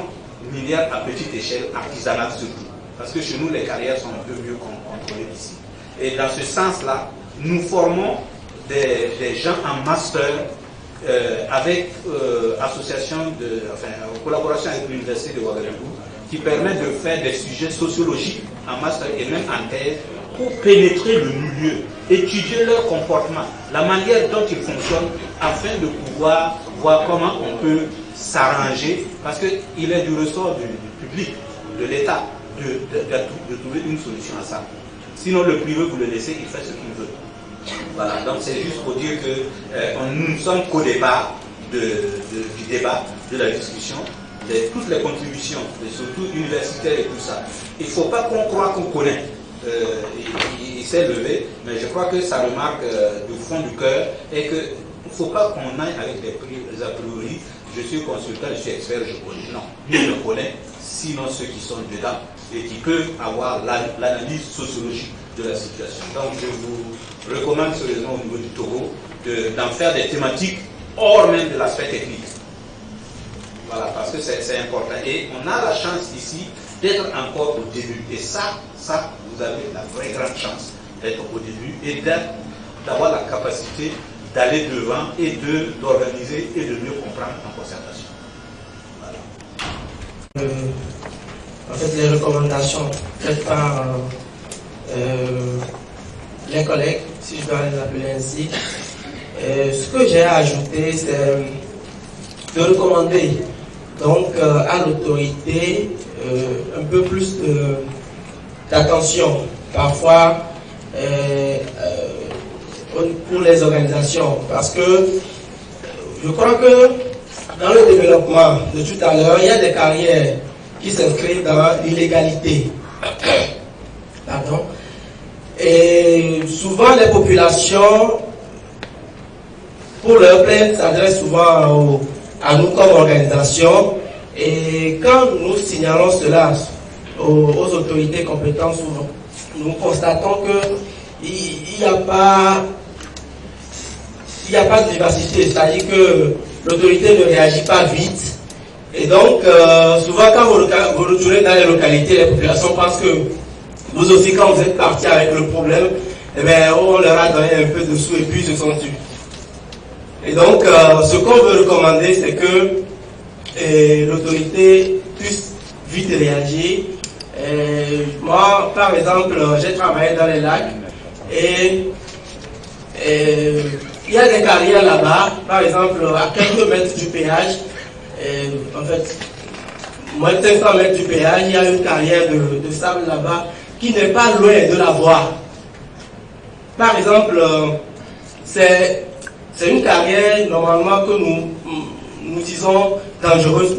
[SPEAKER 1] minière à petite échelle, artisanale surtout. Parce que chez nous, les carrières sont un peu mieux contrôlées ici. Et dans ce sens-là, nous formons des gens en master avec collaboration avec l'Université de Ouagadougou, qui permet de faire des sujets sociologiques en master et même en thèse pour pénétrer le milieu, étudier leur comportement, la manière dont ils fonctionnent, afin de pouvoir voir comment on peut s'arranger, parce qu'il est du ressort du public, de l'État, de trouver une solution à ça. Sinon, le privé, vous le laissez, il fait ce qu'il veut. Voilà, donc c'est juste pour dire que nous ne sommes qu'au départ du débat, de la discussion, de toutes les contributions, surtout universitaires et tout ça. Il ne faut pas qu'on croie qu'on connaît. Il s'est levé, mais je crois que sa remarque du fond du cœur est qu'il ne faut pas qu'on aille avec des a priori. Je suis consultant, je suis expert, je connais. Non, nous ne connaissons, sinon ceux qui sont dedans et qui peuvent avoir l'analyse sociologique de la situation. Donc je vous recommande sérieusement au niveau du Togo d'en faire des thématiques hors même de l'aspect technique. Voilà, parce que c'est important. Et on a la chance ici d'être encore au début. Et ça, vous avez la vraie grande chance
[SPEAKER 8] d'être au début et d'avoir la capacité d'aller devant et d'organiser et de mieux comprendre en concertation. Voilà.
[SPEAKER 12] En fait, les recommandations faites par les collègues, si je dois les appeler ainsi, ce que j'ai ajouté, c'est de recommander donc à l'autorité un peu plus d'attention, parfois pour les organisations, parce que je crois que dans le développement de tout à l'heure, il y a des carrières qui s'inscrivent dans l'illégalité. Pardon. Et souvent les populations, pour leur plainte, s'adressent souvent à nous comme organisation. Et quand nous signalons cela aux autorités compétentes, souvent, nous constatons qu'il n'y a pas de vivacité, c'est-à-dire que l'autorité ne réagit pas vite. Et donc, souvent quand vous retournez dans les localités, les populations pensent que vous aussi, quand vous êtes parti avec le problème, eh bien, on leur a donné un peu de sous et puis ils se sont tus. Et donc, ce qu'on veut recommander, c'est que l'autorité puisse vite réagir. Moi, par exemple, j'ai travaillé dans les lacs et il y a des carrières là-bas, par exemple, à quelques mètres du péage. En fait, moins de 500 mètres du péage, il y a une carrière de sable là-bas qui n'est pas loin de la voie. Par exemple, c'est une carrière normalement que nous disons dangereuse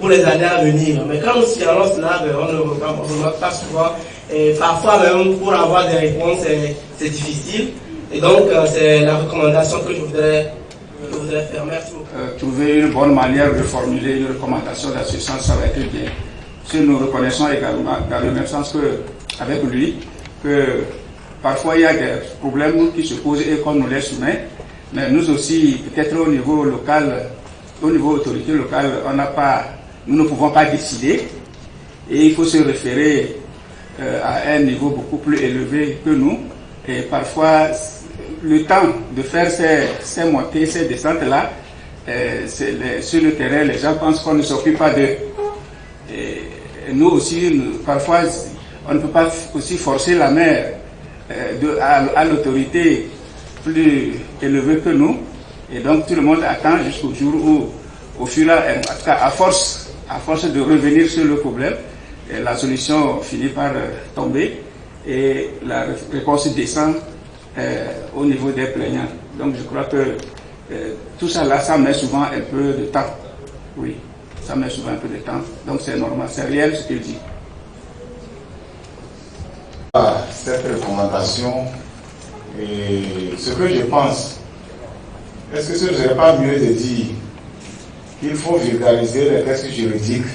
[SPEAKER 12] pour les années à venir. Mais quand nous signalons cela, on ne remarque pas souvent. Et parfois même pour avoir des réponses, c'est difficile. Et donc, c'est la recommandation que je voudrais faire. Merci beaucoup.
[SPEAKER 7] Trouver une bonne manière de formuler une recommandation dans ce sens, ça va être bien. Si nous reconnaissons également, dans le même sens qu'avec lui, que parfois il y a des problèmes qui se posent et qu'on nous les soumet, mais nous aussi, peut-être au niveau local, au niveau autorité locale, nous ne pouvons pas décider et il faut se référer à un niveau beaucoup plus élevé que nous. Et parfois, le temps de faire ces montées, ces descentes-là, sur le terrain, les gens pensent qu'on ne s'occupe pas d'eux. Et nous aussi, parfois, on ne peut pas aussi forcer la main à l'autorité plus élevée que nous. Et donc, tout le monde attend jusqu'au jour où, au fur et à force de revenir sur le problème, la solution finit par tomber et la réponse descend au niveau des plaignants. Donc, je crois que tout ça là, ça met souvent un peu de temps. Oui, ça met souvent un peu de temps. Donc, c'est normal, c'est réel ce qu'il dit.
[SPEAKER 13] Cette recommandation, et ce que je pense, est-ce que ce ne serait pas mieux de dire qu'il faut vulgariser les textes juridiques,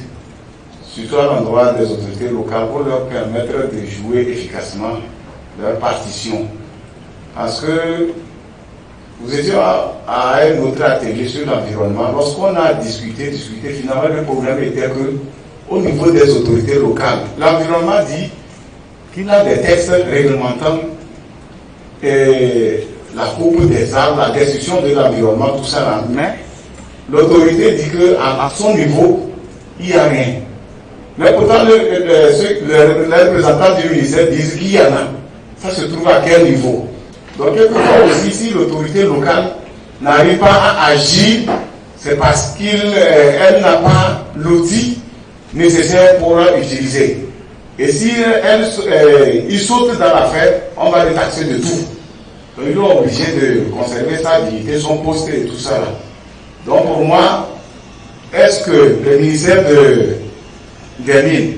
[SPEAKER 13] surtout à l'endroit des autorités locales, pour leur permettre de jouer efficacement leur partition? Parce que vous étiez à un autre atelier sur l'environnement. Lorsqu'on a discuté, finalement le problème était que au niveau des autorités locales, l'environnement dit qu'il a des textes réglementant la coupe des arbres, la destruction de l'environnement, tout ça là. Mais l'autorité dit qu'à son niveau, il n'y a rien. Mais pourtant, les représentants du ministère disent qu'il y en a. Ça se trouve à quel niveau? Donc, quelquefois aussi, si l'autorité locale n'arrive pas à agir, c'est parce qu'elle n'a pas l'outil nécessaire pour l'utiliser. Et si il saute dans l'affaire, on va le taxer de tout. Donc, il est obligé de conserver sa dignité, son poste et tout ça. Donc, pour moi, est-ce que le ministère des Mines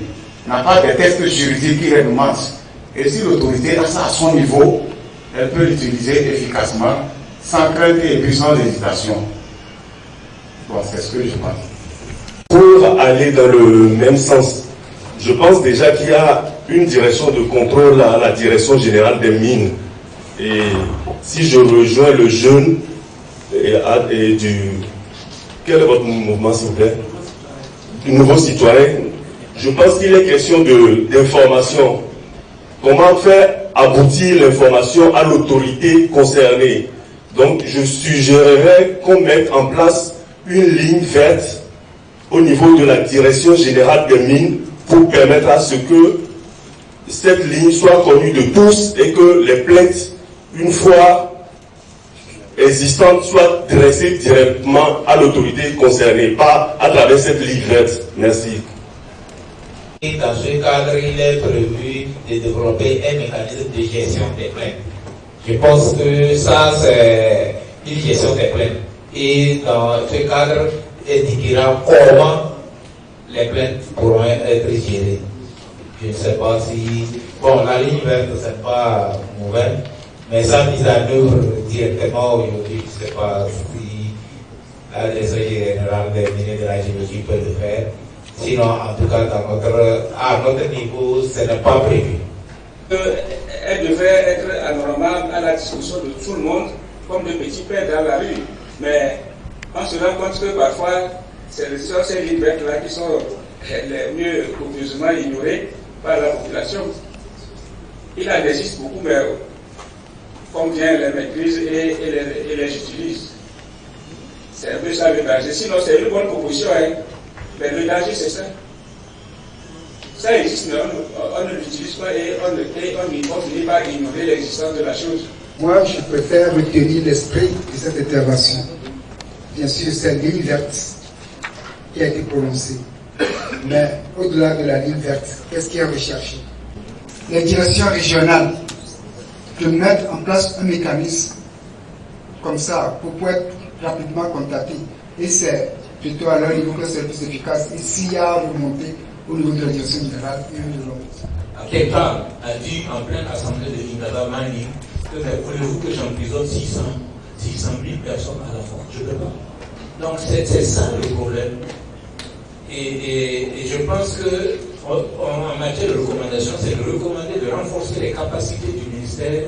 [SPEAKER 13] n'a pas de textes juridiques qui réglementent? Et si l'autorité a ça à son niveau, elle peut l'utiliser efficacement, sans crainte et puis sans hésitation. Bon, c'est ce que je pense.
[SPEAKER 14] Pour aller dans le même sens, je pense déjà qu'il y a une direction de contrôle à la direction générale des mines. Et si je rejoins le jeune quel est votre mouvement, s'il vous plaît? Du nouveau citoyen, je pense qu'il est question d'information. Comment faire aboutir l'information à l'autorité concernée. Donc je suggérerais qu'on mette en place une ligne verte au niveau de la direction générale des mines pour permettre à ce que cette ligne soit connue de tous et que les plaintes, une fois existantes, soient dressées directement à l'autorité concernée, pas à travers cette ligne verte. Merci.
[SPEAKER 5] Et dans ce cadre, il est prévu de développer un mécanisme de gestion des plaintes. Je pense que ça, c'est une gestion des plaintes. Et dans ce cadre, indiquera comment les plaintes pourront être gérées. Je ne sais pas si... Bon, la ligne verte, c'est pas mauvais, mais sa mise en œuvre directement aujourd'hui, je ne sais pas si la direction générale des mines de la géologie peut le faire. Sinon, en tout cas, à notre niveau, ce n'est pas prévu.
[SPEAKER 7] Elle devrait être anormale à la discussion de tout le monde, comme de petits pères dans la rue. Mais on se rend compte que parfois, c'est ces libertés-là qui sont les mieux copieusement ignorées par la population. Il en existe beaucoup, mais combien les maîtrisent et les utilisent. C'est un peu ça le danger. Sinon, c'est une bonne proposition, hein. Mais le danger, c'est ça. Ça existe, mais on ne l'utilise pas et on finit par ignorer l'existence de la chose.
[SPEAKER 15] Moi, je préfère retenir l'esprit de cette intervention. Bien sûr, c'est la ligne verte qui a été prononcée. Mais au-delà de la ligne verte, qu'est-ce qui est recherché? Les directions régionales de mettre en place un mécanisme comme ça pour pouvoir être rapidement contacté. Et c'est plutôt à leur niveau que c'est le plus efficace. Et s'il y a remonté au niveau de la direction générale et de l'autre.
[SPEAKER 5] Quelqu'un a dit en pleine assemblée de Indaba Mani que voulez-vous que j'emprisonne 600 000 personnes à la fois? Je ne peux pas. Donc c'est ça le problème. Et je pense que en matière de recommandation, c'est de recommander de renforcer les capacités du ministère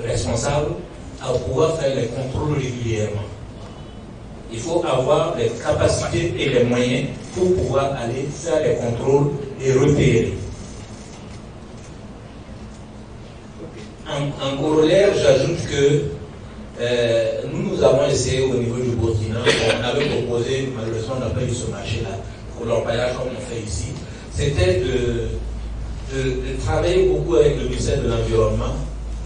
[SPEAKER 5] responsable à pouvoir faire les contrôles régulièrement. Il faut avoir les capacités et les moyens pour pouvoir aller faire les contrôles et repérer. En corollaire, j'ajoute que nous avons essayé au niveau du Burkina, on avait proposé, malheureusement on n'a pas eu ce marché-là, pour l'orpaillage comme on fait ici, c'était de travailler beaucoup avec le ministère de l'Environnement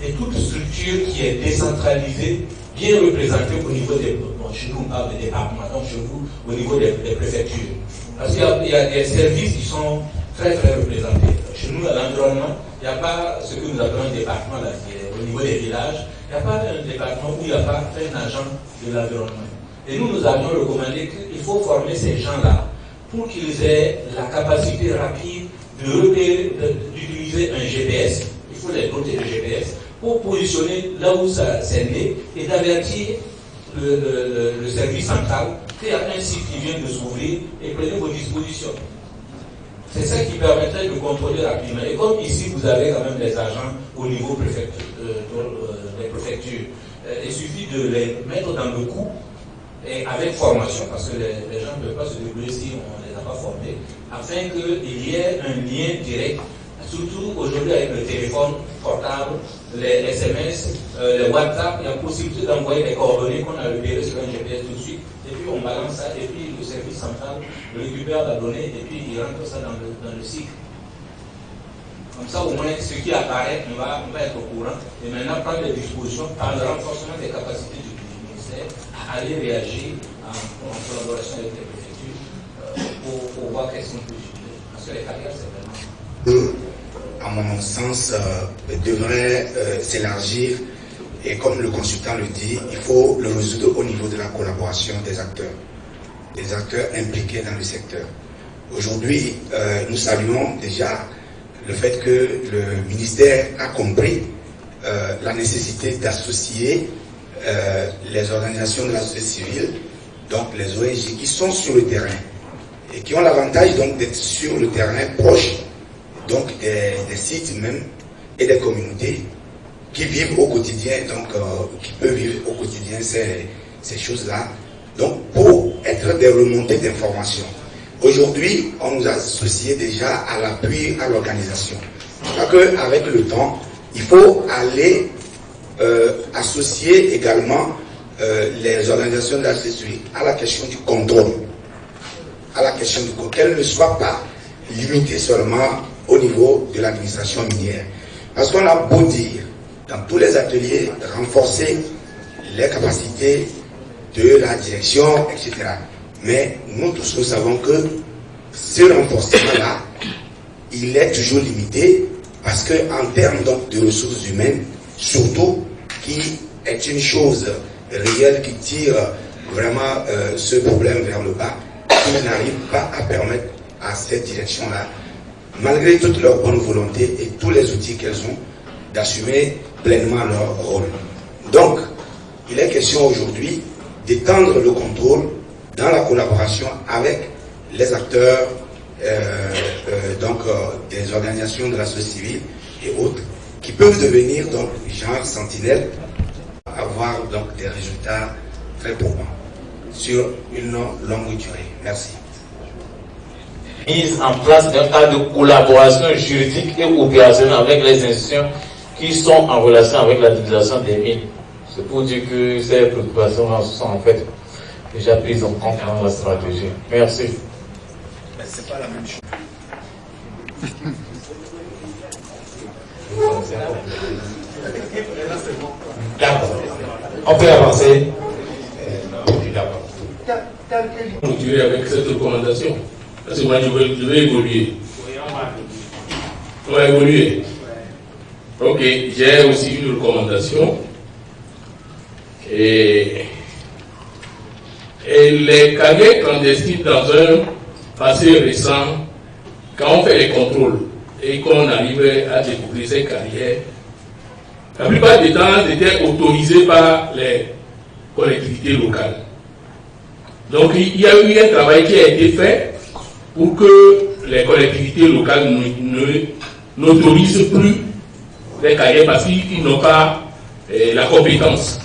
[SPEAKER 5] et toute structure qui est décentralisée, bien représentée au niveau des... Bon, chez nous on parle des départements, donc chez vous, au niveau des préfectures. Parce qu'il y a des services qui sont très très représentés. Chez nous, à l'environnement, il n'y a pas ce que nous appelons un département là, qui est au niveau des villages. Il n'y a pas un département où il n'y a pas un agent de l'environnement. Et nous avions recommandé qu'il faut former ces gens-là pour qu'ils aient la capacité rapide d'utiliser un GPS. Il faut les doter de GPS pour positionner là où ça s'est né et d'avertir le service central qu'il y a un site qui vient de s'ouvrir et prenez vos dispositions. C'est ça qui permettrait de contrôler rapidement. Et comme ici, vous avez quand même des agents au niveau des préfectures, il suffit de les mettre dans le coup et avec formation, parce que les gens ne peuvent pas se débrouiller si on ne les a pas formés, afin qu'il y ait un lien direct, surtout aujourd'hui avec le téléphone portable, les SMS, les WhatsApp, il y a possibilité d'envoyer des coordonnées qu'on a repérées sur un GPS tout de suite, et puis on balance ça, et puis le service central récupère la donnée, et puis il rentre ça dans le cycle. Comme ça, au moins, ce qui apparaît, on va être au courant, et maintenant prendre des dispositions par le renforcement des capacités du ministère à aller réagir en collaboration avec les préfectures pour voir qu'est-ce qu'on peut faire. Parce que les carrières, c'est vraiment...
[SPEAKER 16] À mon sens, devrait s'élargir et comme le consultant le dit, il faut le résoudre au niveau de la collaboration des acteurs impliqués dans le secteur. Aujourd'hui, nous saluons déjà le fait que le ministère a compris la nécessité d'associer les organisations de la société civile, donc les ONG qui sont sur le terrain et qui ont l'avantage donc d'être sur le terrain proche donc des sites même et des communautés qui vivent au quotidien, donc qui peuvent vivre au quotidien ces choses-là, donc pour être des remontées d'informations. Aujourd'hui, on nous a associé déjà à l'appui à l'organisation. Je crois qu'avec le temps, il faut aller associer également les organisations de la société civile à la question du contrôle. À la question du contrôle, qu'elle ne soit pas limitée seulement au niveau de l'administration minière. Parce qu'on a beau dire, dans tous les ateliers, renforcer les capacités de la direction, etc. Mais nous tous, nous savons que ce renforcement-là, il est toujours limité parce qu'en termes donc de ressources humaines, surtout, qui est une chose réelle qui tire vraiment ce problème vers le bas, qui n'arrive pas à permettre à cette direction-là, malgré toute leur bonne volonté et tous les outils qu'elles ont, d'assumer pleinement leur rôle. Donc, il est question aujourd'hui d'étendre le contrôle dans la collaboration avec les acteurs des organisations de la société civile et autres qui peuvent devenir donc genre sentinelles, avoir donc des résultats très probants sur une longue durée. Merci.
[SPEAKER 11] Mise en place d'un cadre de collaboration juridique et opérationnelle avec les institutions qui sont en relation avec l'administration des mines. C'est pour dire que ces préoccupations sont en fait déjà prises en compte dans la stratégie. Merci.
[SPEAKER 16] Mais c'est pas la même chose.
[SPEAKER 5] D'accord. On peut avancer.
[SPEAKER 17] Continuer avec cette recommandation. Parce que moi, je vais évoluer. On va évoluer. Ok, j'ai aussi une recommandation. Et les carrières clandestines dans un passé récent, quand on fait les contrôles et qu'on arrivait à découvrir ces carrières, la plupart des temps, c'était autorisé par les collectivités locales. Donc, il y a eu un travail qui a été fait pour que les collectivités locales n'autorisent plus les carrières parce qu'ils n'ont pas la compétence.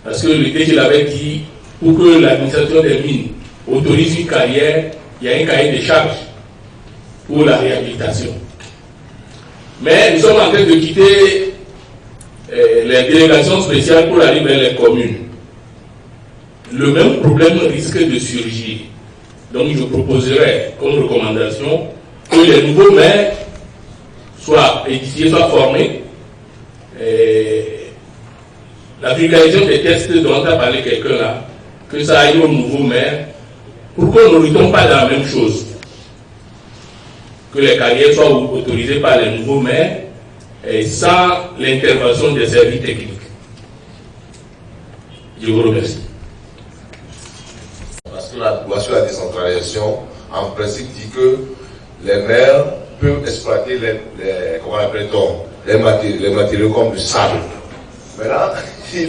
[SPEAKER 17] Parce que le DG l'avait dit, pour que l'administration des mines autorise une carrière, il y a un cahier de charges pour la réhabilitation. Mais nous sommes en train de quitter les délégations spéciales pour aller vers les communes. Le même problème risque de surgir. Donc je proposerai comme recommandation que les nouveaux maires soient édifiés, soient formés. La vulgarisation des tests dont a parlé quelqu'un là, que ça aille aux nouveaux maires, pour qu'on ne retombe pas dans la même chose. Que les carrières soient autorisées par les nouveaux maires et sans l'intervention des services techniques. Je vous remercie.
[SPEAKER 18] Parce que la loi sur la décentralisation, en principe, dit que les maires peuvent exploiter les matériaux comme du sable. Maintenant, il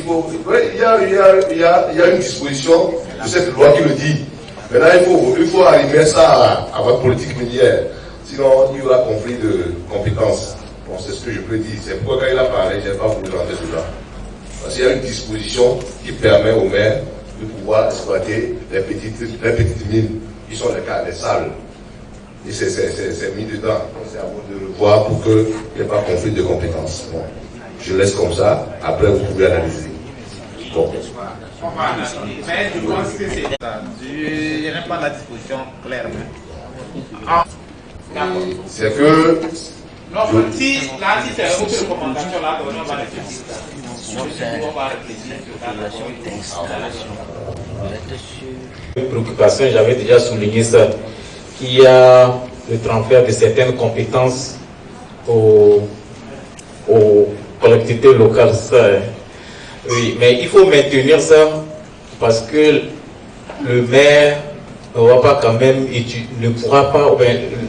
[SPEAKER 18] y a une disposition de cette loi qui le dit. Maintenant, il faut arriver ça à votre politique minière. Sinon, il y aura conflit de compétences. Bon, c'est ce que je peux dire. C'est pourquoi quand il a parlé, je n'ai pas voulu rentrer dedans. Parce qu'il y a une disposition qui permet aux maires de pouvoir exploiter les petites mines qui sont les cas des salles. Et c'est mis dedans. Donc c'est à vous de le voir pour qu'il n'y ait pas conflit de compétences. Bon. Je laisse comme ça, après vous pouvez analyser. Bon.
[SPEAKER 8] Mais je pense que c'est ça. Je n'aime pas la disposition clairement.
[SPEAKER 18] C'est que...
[SPEAKER 8] Non, si c'est une recommandation, là, on va réfléchir. On va réfléchir sur
[SPEAKER 11] Une préoccupation, j'avais déjà souligné ça, qu'il y a le transfert de certaines compétences aux collectivités locales. Ça, oui, mais il faut maintenir ça parce que le maire ne va pas quand même ne pourra pas,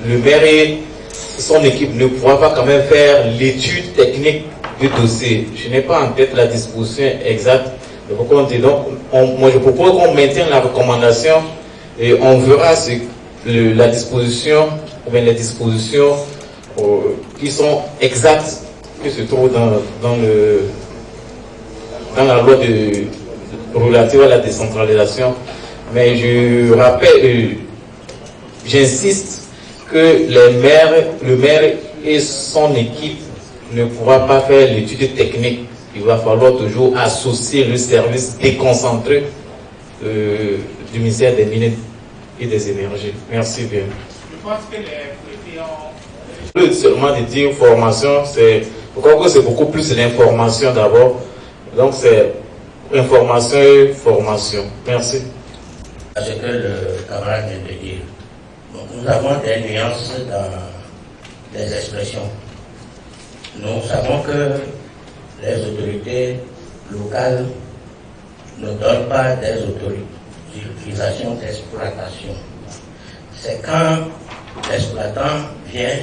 [SPEAKER 11] le maire et son équipe ne pourra pas quand même faire l'étude technique du dossier. Je n'ai pas en tête la disposition exacte. Donc, moi je propose qu'on maintienne la recommandation et on verra la disposition, ou bien les dispositions qui sont exactes qui se trouvent dans la loi relative à la décentralisation. Mais je rappelle, j'insiste que le maire
[SPEAKER 5] et son équipe ne pourra pas faire l'étude technique. Il va falloir toujours associer le service déconcentré du ministère des Mines et des Énergies. Merci bien.
[SPEAKER 17] Je pense que les préfets ont...
[SPEAKER 5] Seulement de dire formation, c'est... Pourquoi c'est beaucoup plus l'information d'abord. Donc c'est information et formation. Merci.
[SPEAKER 19] Ce que le camarade vient de dire. Donc, nous avons des nuances dans les expressions. Nous savons que les autorités locales ne donnent pas des autorisations d'exploitation. C'est quand l'exploitant vient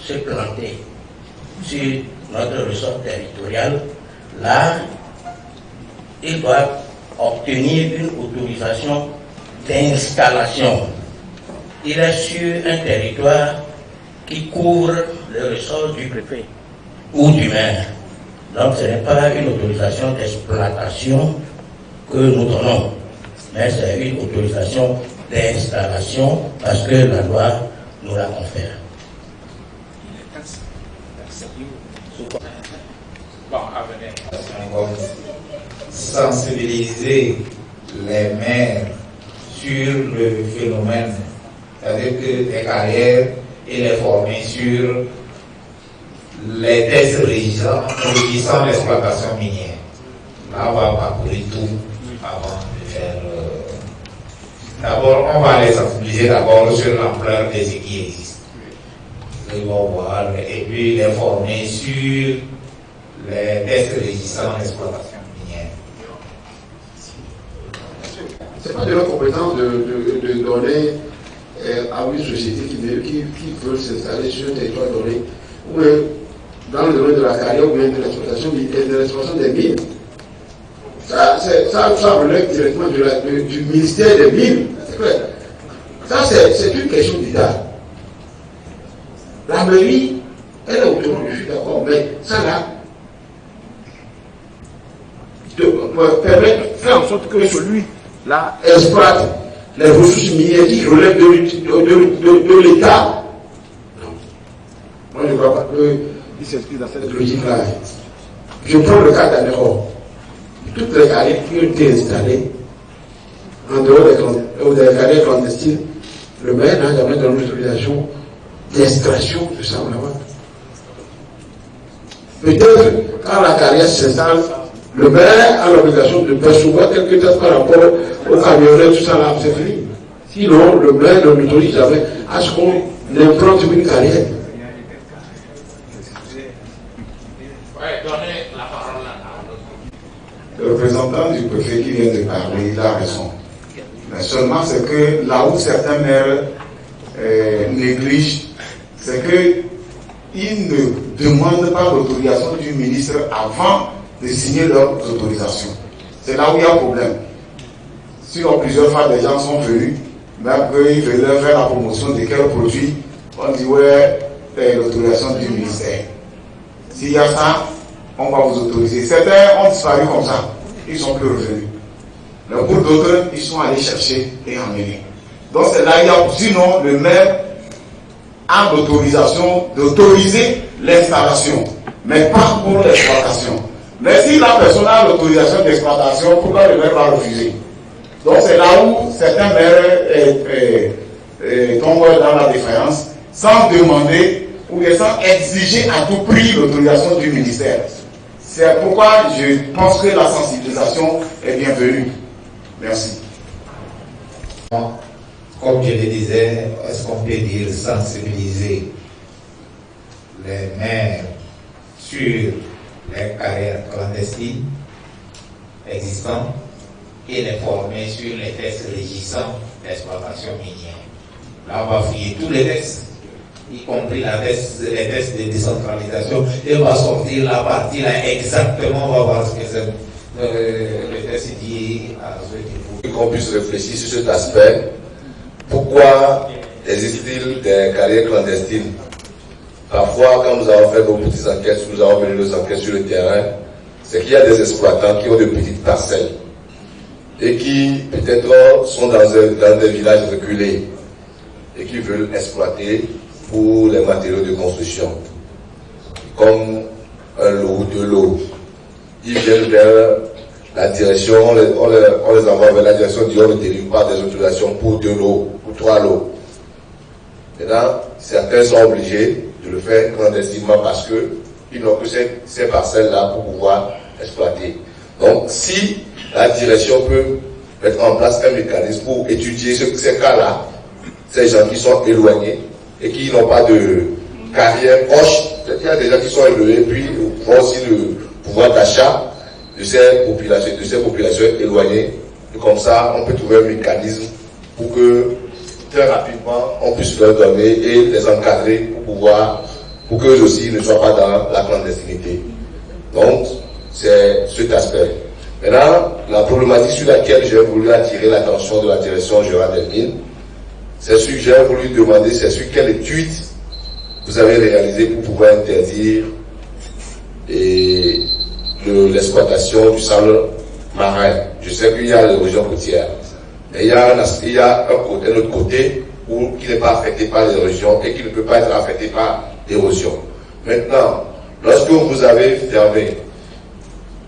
[SPEAKER 19] se planter sur notre ressort territorial, là, il doit obtenir une autorisation d'installation. Il est sur un territoire qui couvre le ressort du préfet ou du maire. Donc ce n'est pas une autorisation d'exploitation que nous donnons, mais c'est une autorisation d'installation parce que la loi nous la confère.
[SPEAKER 17] Bon, à venir.
[SPEAKER 5] Sensibiliser les maires sur le phénomène, c'est-à-dire que les carrières et les former sur les tests régissant l'exploitation minière. Là, on va parcourir tout avant de faire. D'abord, on va les sensibiliser d'abord sur l'ampleur des ce qui existe. Ils vont voir, et puis les former sur les tests régissant l'exploitation minière.
[SPEAKER 10] Ce n'est pas de leur compétence de donner à une société qui veut s'installer sur un territoire donné, ou dans le domaine de la carrière, ou bien de l'exploitation des mines. Ça relève directement du ministère des Mines. C'est clair. Ça, c'est une question d'État. La mairie, elle est autonome, je suis d'accord, mais ça là, permettre, faire en sorte que celui-là exploite les ressources minières qui relèvent de l'État. Non. Moi, je ne crois pas qu'il s'inscrit dans cette logique-là. Je prends le cas d'Anéro. Toutes les carrières qui ont été installées en dehors des carrières clandestines, le maire n'a jamais donné l'autorisation d'extraction de ça là-bas. Peut-être quand la carrière s'installe, le maire a l'obligation de percevoir quelque chose par rapport aux camionneurs, tout ça là, c'est fini. Sinon, le maire ne l'autorise jamais à ce qu'on implante une carrière.
[SPEAKER 13] Le représentant du préfet qui vient de parler, il a raison. Mais seulement c'est que là où certains maires négligent, c'est qu'ils ne demandent pas l'autorisation du ministre avant de signer leur autorisation. C'est là où il y a un problème. Si plusieurs fois des gens sont venus, mais après ils veulent faire la promotion de quel produit, on dit ouais, l'autorisation du ministère. S'il y a ça, on va vous autoriser. Certains ont disparu comme ça, ils ne sont plus revenus. Mais pour d'autres, ils sont allés chercher et emmener. Donc c'est là il y a, sinon le maire a l'autorisation d'autoriser l'installation, mais pas pour l'exploitation. Mais si la personne a l'autorisation d'exploitation, pourquoi le maire va refuser? Donc c'est là où certains maires tombent dans la défaillance sans demander ou sans exiger à tout prix l'autorisation du ministère. C'est pourquoi je pense que la sensibilisation est bienvenue. Merci.
[SPEAKER 5] Comme je le disais, est-ce qu'on peut dire sensibiliser les maires sur les carrières clandestines existantes et les former sur les tests régissant l'exploitation minière. Là, on va fouiller tous les tests, y compris les tests de décentralisation, et on va sortir la partie là exactement, on va voir ce que c'est le test dit à ce qu'il faut.
[SPEAKER 18] Qu'on puisse réfléchir sur cet aspect. Pourquoi existe-t-il des carrières clandestines? Parfois, quand nous avons fait nos petites enquêtes, nous avons mené nos enquêtes sur le terrain, c'est qu'il y a des exploitants qui ont de petites parcelles et qui peut-être sont dans des villages reculés et qui veulent exploiter pour les matériaux de construction, comme un lot, deux lots. Ils viennent vers la direction, on les envoie vers la direction du délivre par des autorisations pour 2 lots, pour 3 lots. Maintenant, certains sont obligés de le faire clandestinement parce qu'ils n'ont que ces parcelles-là pour pouvoir exploiter. Donc, si la direction peut mettre en place un mécanisme pour étudier ces cas-là, ces gens qui sont éloignés et qui n'ont pas de carrière proche, il y a des gens qui sont éloignés, puis ont aussi le pouvoir d'achat de ces populations éloignées. Et comme ça, on peut trouver un mécanisme pour que très rapidement, on puisse leur donner et les encadrer pour qu'eux aussi ne soient pas dans la clandestinité. Donc, c'est cet aspect. Maintenant, la problématique sur laquelle j'ai voulu attirer l'attention de la direction générale des mines, c'est ce que j'ai voulu demander, c'est sur quelle étude vous avez réalisé pour pouvoir interdire l'exploitation du sable marin. Je sais qu'il y a l'érosion côtière, mais il y a un autre côté qui n'est pas affecté par l'érosion et qui ne peut pas être affecté par l'érosion. Maintenant, lorsque vous avez fermé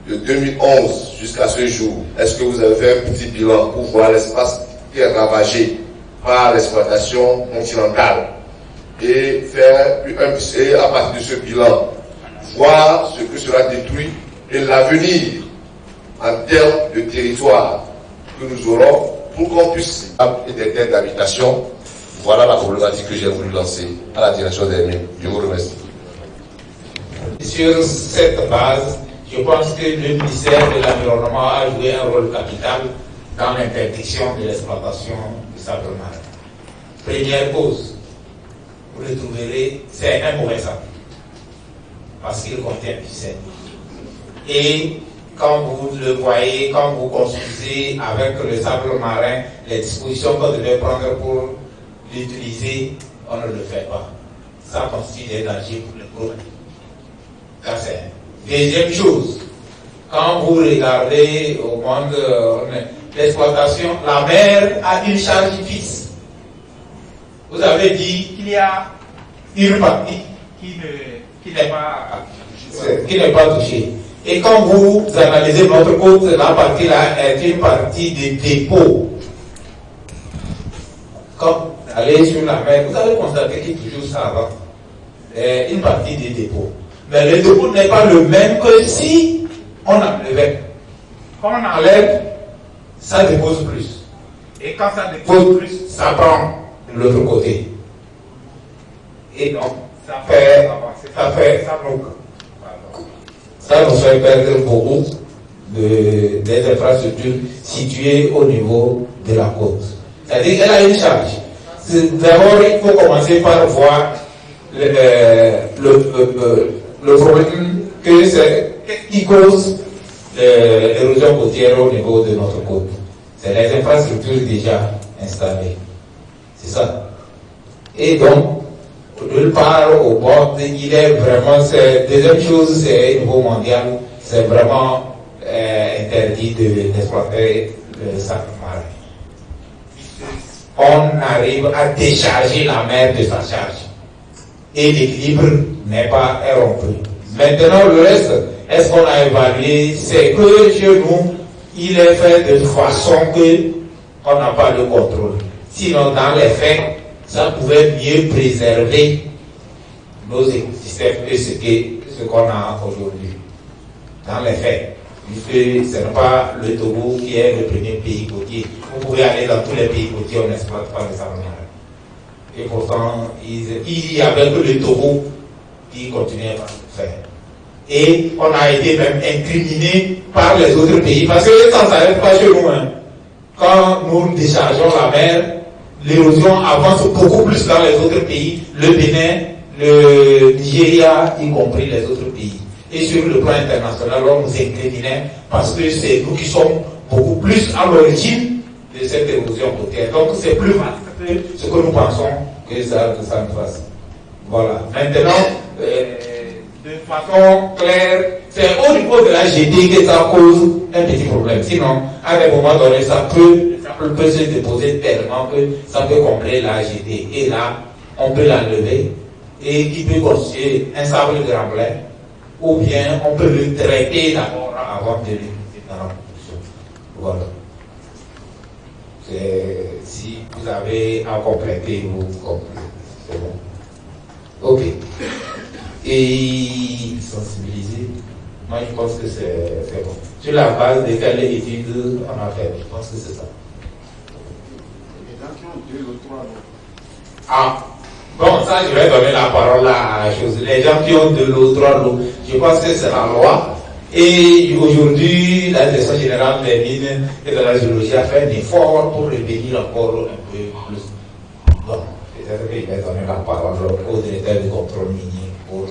[SPEAKER 18] de 2011 jusqu'à ce jour, est-ce que vous avez fait un petit bilan pour voir l'espace qui est ravagé par l'exploitation continentale et à partir de ce bilan, voir ce que sera détruit et l'avenir en termes de territoire que nous aurons pour qu'on puisse avoir des terres d'habitation. Voilà la problématique que j'ai voulu lancer à la direction des mines. Je vous remercie.
[SPEAKER 5] Sur cette base, je pense que le ministère de l'Environnement a joué un rôle capital dans l'interdiction de l'exploitation du sable marin. Première cause, vous le trouverez, c'est un mauvais sable, parce qu'il contient du sel. Et quand vous le voyez, quand vous construisez avec le sable marin, les dispositions qu'on devait prendre pour l'utiliser, on ne le fait pas. Ça constitue des dangers pour le groupe. Ça c'est. Deuxième chose, quand vous regardez au monde l'exploitation, la mer a une charge fixe. Vous avez dit qu'il y a une partie qui n'est pas touchée. Et quand vous analysez notre côte, la partie là est une partie de dépôt. Quand vous allez sur la mer, vous allez constater qu'il y a toujours ça avant. Une partie des dépôts. Mais le dépôt n'est pas le même que si on enlevait. Quand on enlève, ça dépose plus. Et quand ça dépose plus, ça prend de l'autre côté. Et donc, ça nous fait perdre beaucoup des infrastructures situées au niveau de la côte. C'est-à-dire qu'elle a une charge. D'abord, il faut commencer par voir le problème que c'est qui cause l'érosion côtière au niveau de notre côte. C'est les infrastructures déjà installées. C'est ça. Et donc, nulle part au bord, il est vraiment, deuxième chose, c'est au niveau mondial, c'est vraiment interdit d'exploiter le sable marin. On arrive à décharger la mer de sa charge. Et l'équilibre n'est pas rompu. Maintenant, le reste, est-ce qu'on a évalué? C'est que chez nous, il est fait de façon qu'on n'a pas le contrôle. Sinon, dans les faits, ça pouvait mieux préserver nos écosystèmes que ce qu'on a aujourd'hui. Dans les faits, puisque ce n'est pas le Togo qui est le premier pays côtier. Vous pouvez aller dans tous les pays côtiers, on n'exploite pas le sable marin. Et pourtant, il y avait que le Togo qui continuait à le faire. Et on a été même incriminé par les autres pays, parce que ça ne s'arrête pas chez nous. Hein. Quand nous déchargeons la mer, l'érosion avance beaucoup plus dans les autres pays, le Bénin, le Nigeria, y compris les autres pays. Et sur le plan international, on nous incriminait parce que c'est nous qui sommes beaucoup plus à l'origine de cette érosion côtière. Donc c'est plus facile que ce que nous pensons que ça nous fasse. Voilà. Maintenant, de façon claire, c'est au niveau de la GT que ça cause un petit problème. Sinon, à un moment donné, le sable peut se déposer tellement que ça peut combler la GT. Et là, on peut l'enlever et qui peut constituer un sable de remblai, ou bien on peut le traiter d'abord avant de l'utiliser dans la production. Voilà. Si vous avez à compléter, vous complétez. C'est bon. Ok. Et sensibiliser, moi je pense que c'est bon. Sur la base de quelle étude on a fait, je pense que c'est ça.
[SPEAKER 10] Les gens qui ont 2 ou 3 lots.
[SPEAKER 5] Ah, bon, ça je vais donner la parole à la chose. Les gens qui ont 2 lots, 3 lots, je pense que c'est la loi. Et aujourd'hui, la direction générale des mines et de la géologie a fait un effort pour revenir encore un peu plus. Bon, peut-être qu'il va donner la parole au directeur du contrôle minier pour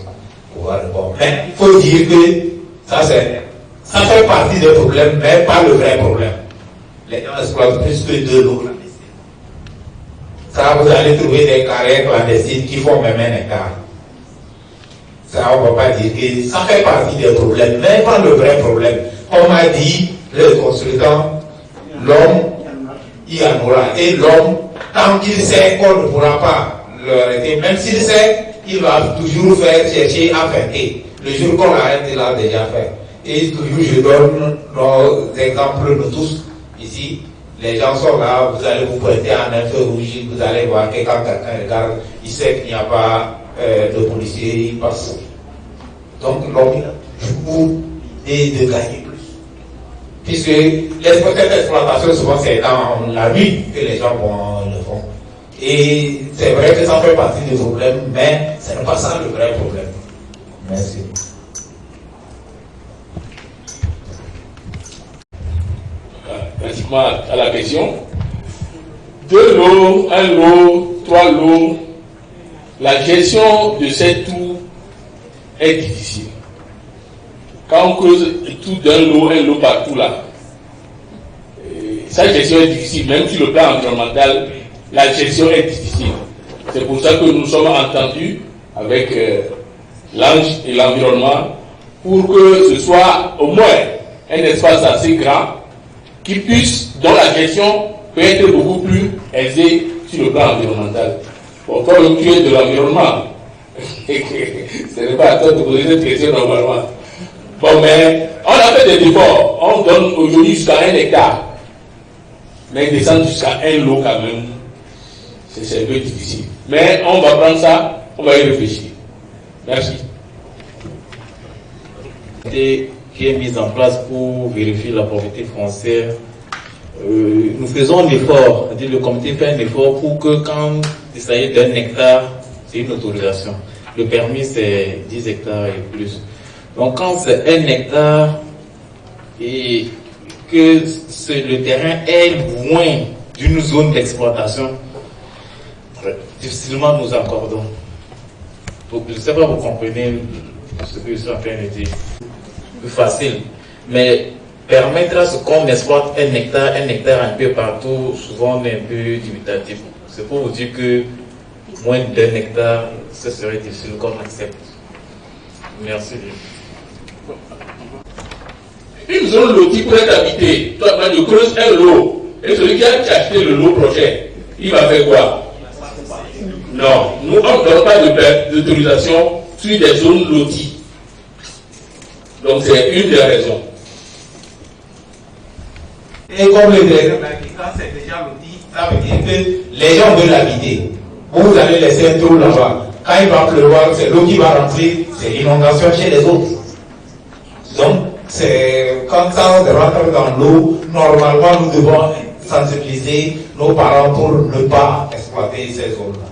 [SPEAKER 5] pouvoir répondre. Mais il faut dire que ça fait partie des problèmes, mais pas le vrai problème. Les gens exploitent plus que 2 lots. Ça, vous allez trouver des carrières clandestines qui font même 1 hectare. Ça, on ne va pas dire que ça fait partie des problèmes, mais pas le vrai problème. On m'a dit, le consultant, l'homme, il y en aura. Et l'homme, tant qu'il sait qu'on ne pourra pas l'arrêter, même s'il sait, il va toujours chercher à fêter. Le jour qu'on l'arrête, il l'a déjà fait. Et toujours, je donne nos exemples, nous tous, ici. Les gens sont là, vous allez vous pointer en un feu rouge, vous allez voir que quand quelqu'un regarde, il sait qu'il n'y a pas de policiers, il passe. Donc l'homme joue et de gagner plus. Puisque l'exploitation, souvent c'est dans la nuit que les gens le font. Et c'est vrai que ça fait partie du problème, mais ce n'est pas ça le vrai problème. Merci.
[SPEAKER 17] Pratiquement à la question. 2 lots, 1 lot, 3 lots. La gestion de ces trous est difficile. Quand on creuse tout d'un lot, 1 lot partout là, sa gestion est difficile. Même sur le plan environnemental, la gestion est difficile. C'est pour ça que nous sommes entendus avec l'Ange et l'environnement pour que ce soit au moins un espace assez grand dont la gestion peut être beaucoup plus aisée sur le plan environnemental. Bon, toi, tu es de l'environnement. Ce n'est pas à toi de poser cette question normalement. Bon, mais on a fait des efforts. On donne aujourd'hui jusqu'à 1 hectare. Mais descendre jusqu'à 1 lot quand même, c'est un peu difficile. Mais on va prendre ça, on va y réfléchir. Merci.
[SPEAKER 11] Qui est mise en place pour vérifier la propriété foncière. Nous faisons un effort, c'est-à-dire le comité fait un effort pour que quand il s'agit d'1 hectare, c'est une autorisation. Le permis c'est 10 hectares et plus. Donc quand c'est 1 hectare et que le terrain est loin d'une zone d'exploitation, difficilement nous accordons. Donc, je ne sais pas si vous comprenez ce que je suis en train de dire. Plus facile, mais permettre à ce qu'on exploite 1 hectare un peu partout, souvent on est un peu dubitatif. C'est pour vous dire que moins d'1 hectare, ce serait difficile qu'on accepte. Merci.
[SPEAKER 17] Une zone lotie pour être habitée, toi, tu creuses un lot, et celui qui a acheté le lot prochain, il va faire quoi? Non, nous on ne donne pas d'autorisation sur des zones loties. Donc c'est une des raisons.
[SPEAKER 5] Et comme le directeur l'a dit, quand c'est déjà loti, ça veut dire que les gens veulent l'habiter. Vous allez laisser un trou là-bas. Quand il va pleuvoir, c'est l'eau qui va rentrer, c'est l'inondation chez les autres. Donc, c'est quand ça rentre dans l'eau, normalement nous devons sensibiliser nos parents pour ne pas exploiter ces zones-là.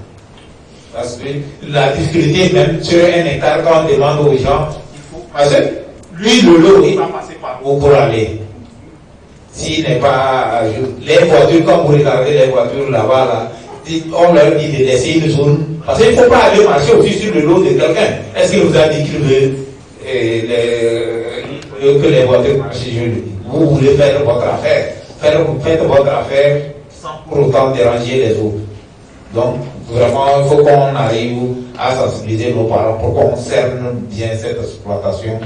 [SPEAKER 5] Parce que la difficulté même sur 1 hectare, quand on demande aux gens, il faut passer. Lui, le lot, il va passer par où pour aller. S'il n'est pas. Les voitures, quand vous regardez les voitures là-bas, là, on leur dit de laisser une zone. Parce qu'il ne faut pas aller marcher aussi sur le lot de quelqu'un. Est-ce qu'il vous a dit qu'il veut que les voitures marchent? Je le dis. Vous voulez faire votre affaire. Faites votre affaire sans pour autant déranger les autres. Donc, vraiment, il faut qu'on arrive à sensibiliser nos parents pour qu'on cerne bien cette exploitation.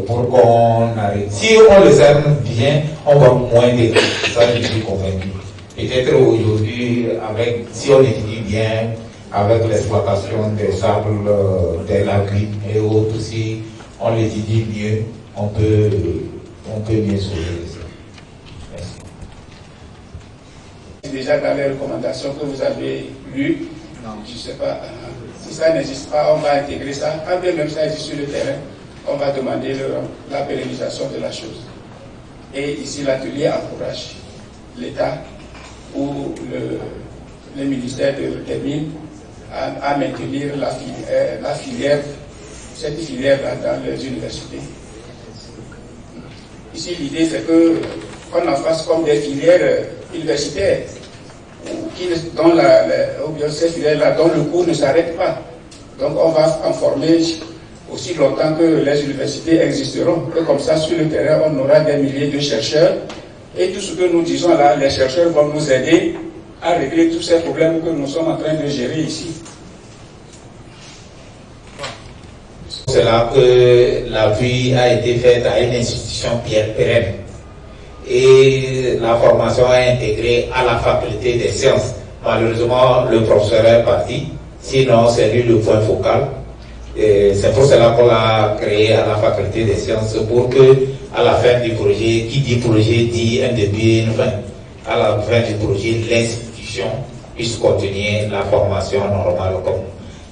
[SPEAKER 5] Pour qu'on arrive. Si on le cerne bien, on va moins détruire. Ça, je suis convaincu. Peut-être aujourd'hui, si on étudie bien, avec l'exploitation des sables, des lagunes et autres. Si on l'étudie mieux, on peut mieux sauver ça. Merci.
[SPEAKER 6] Déjà dans les recommandations que vous avez lues, je ne sais pas, si ça n'existe pas, on va intégrer ça. Quand bien même ça existe sur le terrain, on va demander la pérennisation de la chose. Et ici, l'atelier encourage l'État ou le ministère des Mines à maintenir la filière, cette filière dans les universités. Ici, l'idée, c'est qu'on en fasse comme des filières universitaires, dont ces filières-là, dont le cours ne s'arrête pas. Donc, on va en former aussi longtemps que les universités existeront. Et comme ça, sur le terrain, on aura des milliers de chercheurs. Et tout ce que nous disons là, les chercheurs vont nous aider à régler tous ces problèmes que nous sommes en train de gérer ici.
[SPEAKER 5] C'est là que l'appui a été fait à une institution pérenne. Et la formation est intégrée à la faculté des sciences. Malheureusement, le professeur est parti. Sinon, c'est lui le point focal. C'est pour cela qu'on l'a créé à la faculté des sciences, pour que, à la fin du projet, qui dit projet dit un début et une fin. À la fin du projet, l'institution puisse continuer la formation normale comme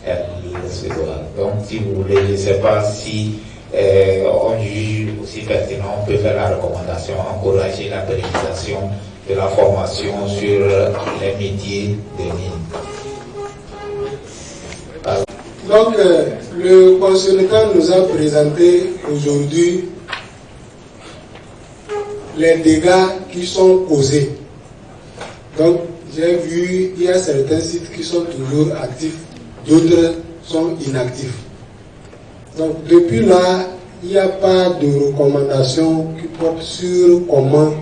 [SPEAKER 5] elle se doit. Donc, si vous voulez, je ne sais pas si on juge aussi pertinent, on peut faire la recommandation, encourager la pérennisation de la formation sur les métiers des mines.
[SPEAKER 15] Donc, le consultant nous a présenté aujourd'hui les dégâts qui sont causés. Donc, j'ai vu, il y a certains sites qui sont toujours actifs, d'autres sont inactifs. Donc, depuis là, il n'y a pas de recommandation qui porte sur comment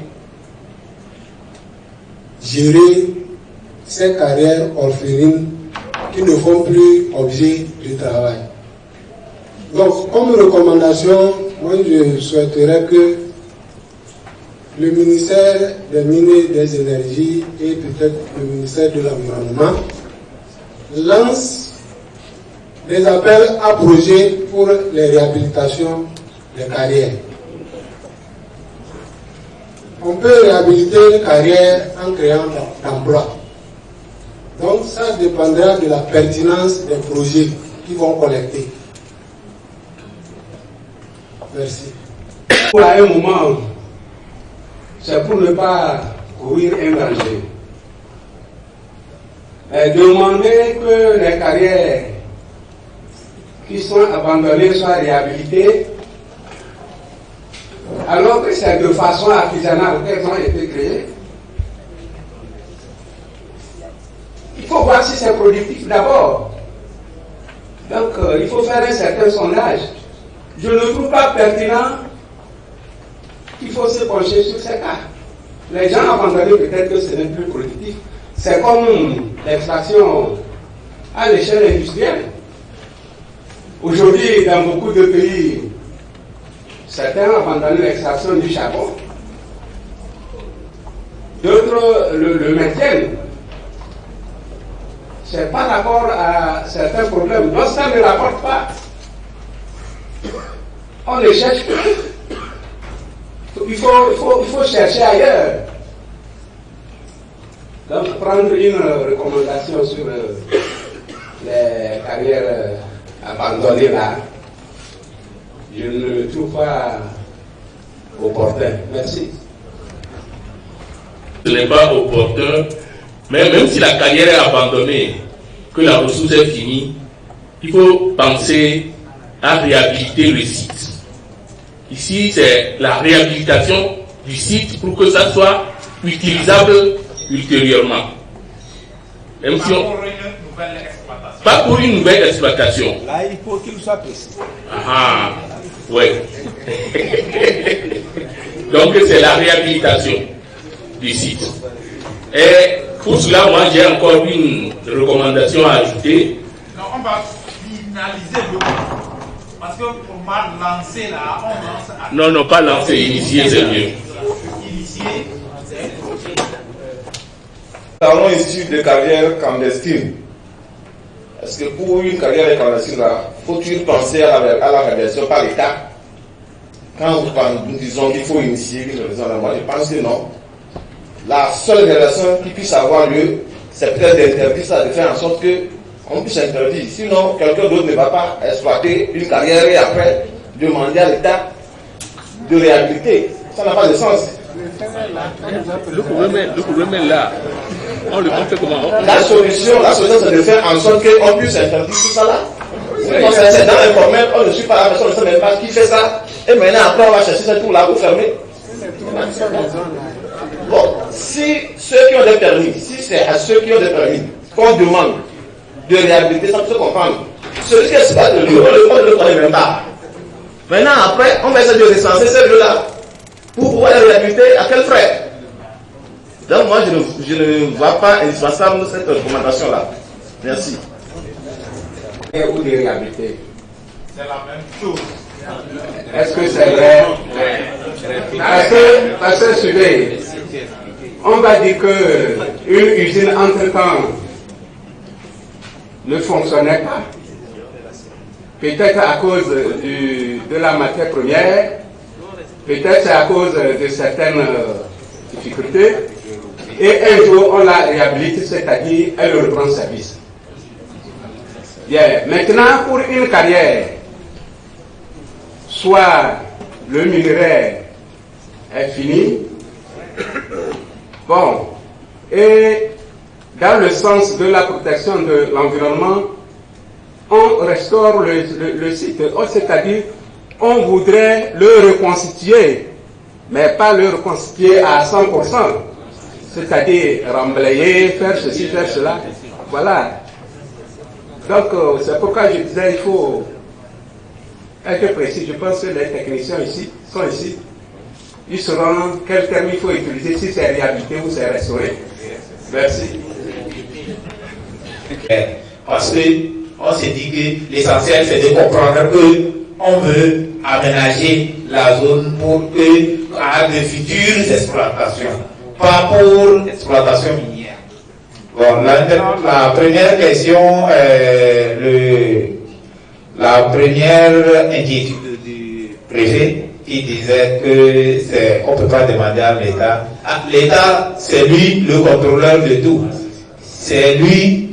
[SPEAKER 15] gérer ces carrières orphelines qui ne font plus objet de travail. Donc, comme recommandation, moi je souhaiterais que le ministère des Mines et des Énergies et peut-être le ministère de l'Environnement lance des appels à projets pour les réhabilitations des carrières. On peut réhabiliter une carrière en créant d'emplois. Donc ça dépendra de la pertinence des projets qui vont collecter. Merci.
[SPEAKER 7] Pour un moment, c'est pour ne pas courir un danger. Demander que les carrières qui sont abandonnées soient réhabilitées, alors que c'est de façon artisanale qu'elles ont été créées. Il faut voir si c'est productif d'abord. Donc, il faut faire un certain sondage. Je ne trouve pas pertinent qu'il faut se pencher sur ces cas. Les gens abandonnés, peut-être que ce n'est plus productif. C'est comme l'extraction à l'échelle industrielle. Aujourd'hui, dans beaucoup de pays, certains abandonnent l'extraction du charbon. D'autres le maintiennent. C'est par rapport à certains problèmes. Donc ça ne rapporte pas. On les cherche. Il faut chercher ailleurs. Donc prendre une recommandation sur les carrières abandonnées là, je ne trouve pas opportun. Merci.
[SPEAKER 17] Ce n'est pas opportun, mais même si la carrière est abandonnée, que la ressource est finie, il faut penser à réhabiliter le site. Ici, c'est la réhabilitation du site pour que ça soit utilisable ultérieurement. Même si on... Pas pour une nouvelle exploitation.
[SPEAKER 9] Là, il faut qu'il soit précis.
[SPEAKER 17] Ah, oui. Donc, c'est la réhabilitation du site. Et pour cela, moi, j'ai encore une recommandation à ajouter.
[SPEAKER 2] Non, on va finaliser le coup. Parce que pour moi, lancer là, on lance à...
[SPEAKER 17] Non, non, pas lancer, initier, c'est mieux.
[SPEAKER 2] Initier,
[SPEAKER 11] Nous parlons ici de carrières clandestines.
[SPEAKER 13] Parce que pour une carrière clandestine, il faut toujours penser à la réalisation par l'État. Quand nous disons qu'il faut initier une raison, moi je pense que non. La seule relation qui puisse avoir lieu, c'est peut-être d'interdire ça, de faire en sorte qu'on puisse interdire. Sinon, quelqu'un d'autre ne va pas exploiter une carrière et après demander à l'État de réhabiliter. Ça n'a pas de sens.
[SPEAKER 17] Le problème est là. On fait comment?
[SPEAKER 13] La solution, c'est de faire en sorte qu'on puisse interdire tout ça là. C'est dans l'informel, on ne suit pas la personne, on ne sait même pas qui fait ça. Et maintenant, après, on va chercher ce tout là pour fermer. Bon, si ceux qui ont des permis, si c'est à ceux qui ont des permis qu'on demande de réhabiliter, ça peut se comprendre. Celui qui n'est pas de lui, on ne le connaît même pas. Maintenant, après, on va essayer de recenser ces lieux-là pour pouvoir les réhabiliter à quel frais? Donc, moi, je ne vois pas indispensable cette recommandation-là. Merci.
[SPEAKER 10] Ou de réhabiliter.
[SPEAKER 2] C'est la même chose.
[SPEAKER 10] Est-ce que c'est vrai? Parce que suivez, on va dire qu'une usine entre-temps ne fonctionnait pas. Peut-être à cause de la matière première, peut-être c'est à cause de certaines difficultés. Et un jour, on la réhabilite, c'est-à-dire elle reprend service. Bien. Maintenant, pour une carrière, soit le minerai est fini, bon, et dans le sens de la protection de l'environnement, on restaure le site, c'est-à-dire on voudrait le reconstituer, mais pas le reconstituer à 100%, c'est-à-dire remblayer, faire ceci, faire cela, voilà. Donc c'est pourquoi je disais il faut être précis. Je pense que les techniciens ici sont ici. Ils sauront quel terme il faut utiliser, si c'est réhabilité ou c'est restauré. Merci.
[SPEAKER 3] Parce qu'on s'est dit que l'essentiel c'est de comprendre qu'on veut aménager la zone pour à de futures exploitations, pas pour exploitation minière. Bon, maintenant, la première question, la première inquiétude du préfet qui disait que on ne peut pas demander à l'État. L'État, c'est lui le contrôleur de tout. C'est lui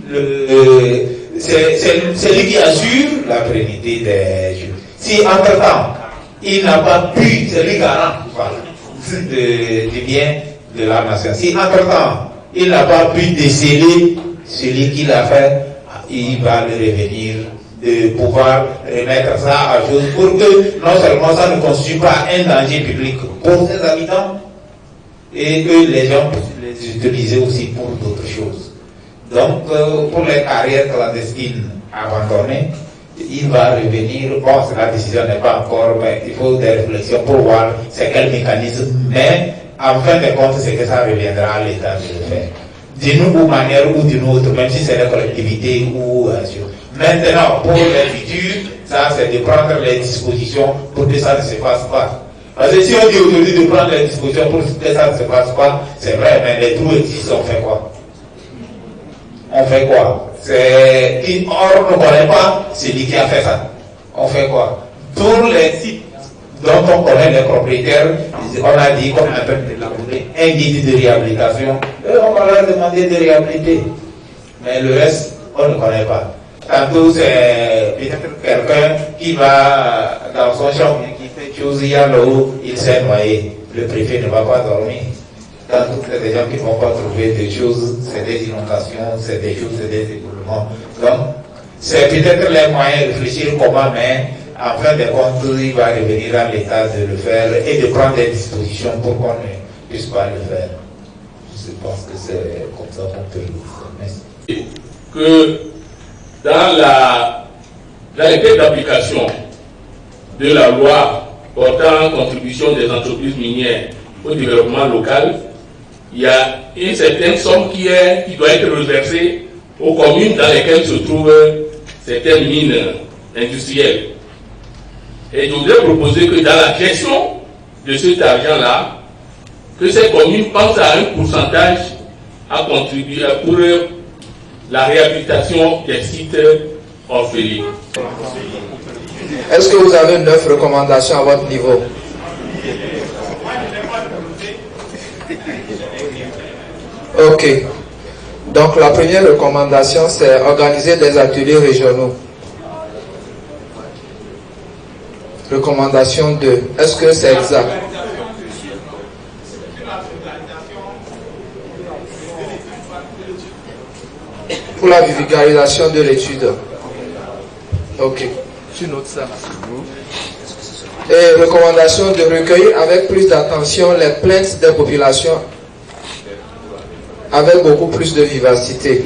[SPEAKER 3] c'est lui qui assure la pérennité des jeux. Si entre-temps, il n'a pas pu, c'est lui garant du bien de la nation. Si entre-temps, il n'a pas pu déceler celui qui l'a fait, il va le revenir de pouvoir remettre ça à jour pour que non seulement ça ne constitue pas un danger public pour ses habitants et que les gens puissent les utiliser aussi pour d'autres choses. Donc, pour les carrières clandestines abandonnées, il va revenir. Bon, la décision n'est pas encore, mais il faut des réflexions pour voir c'est quel mécanisme. Mais en fin de compte, c'est que ça reviendra à l'État de le faire. D'une manière ou d'une autre, même si c'est la collectivité ou maintenant, pour les futurs, ça c'est de prendre les dispositions pour que ça ne se fasse pas. Parce que si on dit aujourd'hui de prendre les dispositions pour que ça ne se fasse pas, c'est vrai, mais les trous existent, on fait quoi? On fait quoi? Or, on ne connaît pas celui qui a fait ça. On fait quoi? Pour les sites dont on connaît les propriétaires, on a dit qu'on a besoin d'élaborer un guide de réhabilitation, et on va leur demander de réhabiliter. Mais le reste, on ne connaît pas. Tantôt, c'est peut-être quelqu'un qui va dans son champ, qui fait chose, il y a l'eau, il s'est noyé. Le préfet ne va pas dormir. Tantôt, c'est des gens qui ne vont pas trouver des choses, c'est des inondations, c'est des choses, c'est des éboulements. Donc, c'est peut-être les moyens de réfléchir comment, mais en fin de compte, il va revenir à l'État de le faire et de prendre des dispositions pour qu'on ne puisse pas le faire. Je pense que c'est comme ça qu'on peut le faire. Merci.
[SPEAKER 17] Que dans les cas d'application de la loi portant contribution des entreprises minières au développement local, il y a une certaine somme qui doit être reversée aux communes dans lesquelles se trouvent certaines mines industrielles. Et je voudrais proposer que dans la gestion de cet argent-là, que ces communes pensent à un pourcentage à contribuer pour la réhabilitation des sites orphelins.
[SPEAKER 20] Est-ce que vous avez 9 recommandations à votre niveau? Ok. Donc la première recommandation, c'est organiser des ateliers régionaux. Recommandation 2. Est-ce que c'est exact? Pour la vulgarisation de l'étude. Ok. Tu notes ça. Et recommandation de recueillir avec plus d'attention les plaintes des populations avec beaucoup plus de vivacité.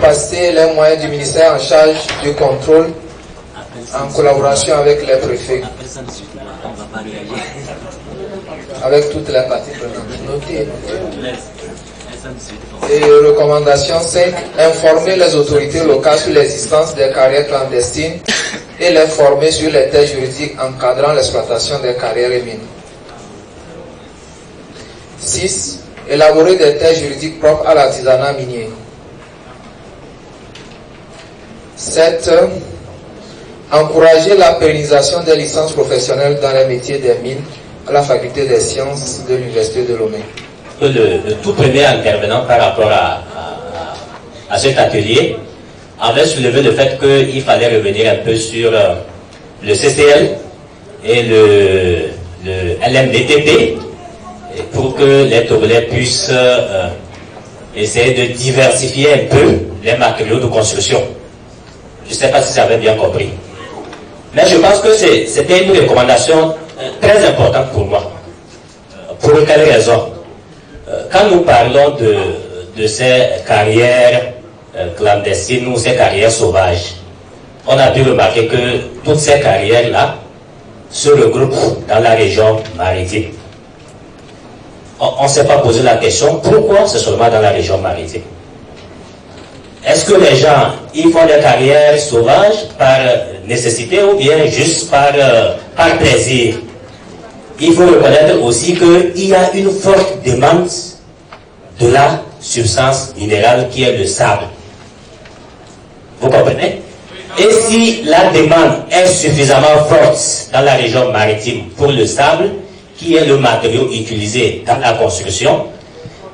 [SPEAKER 20] Passer les moyens du ministère en charge du contrôle en collaboration avec les préfets. Avec toutes les parties prenantes. Notez. Et recommandation 5, informer les autorités locales sur l'existence des carrières clandestines et les former sur les textes juridiques encadrant l'exploitation des carrières et mines. 6. Élaborer des textes juridiques propres à l'artisanat minier. 7. Encourager la pérennisation des licences professionnelles dans les métiers des mines à la faculté des sciences de l'Université de Lomé.
[SPEAKER 21] Le tout premier intervenant par rapport à cet atelier avait soulevé le fait qu'il fallait revenir un peu sur le CCL et le LMDTP pour que les Togolais puissent essayer de diversifier un peu les matériaux de construction. Je ne sais pas si j'avais bien compris. Mais je pense que c'était une recommandation très importante pour moi. Pour quelle raison? Quand nous parlons de ces carrières clandestines ou ces carrières sauvages, on a pu remarquer que toutes ces carrières-là se regroupent dans la région maritime. On ne s'est pas posé la question, pourquoi c'est seulement dans la région maritime? Est-ce que les gens, ils font des carrières sauvages par nécessité ou bien juste par plaisir? Il faut reconnaître aussi qu'il y a une forte demande de la substance minérale qui est le sable. Vous comprenez? Et si la demande est suffisamment forte dans la région maritime pour le sable, qui est le matériau utilisé dans la construction,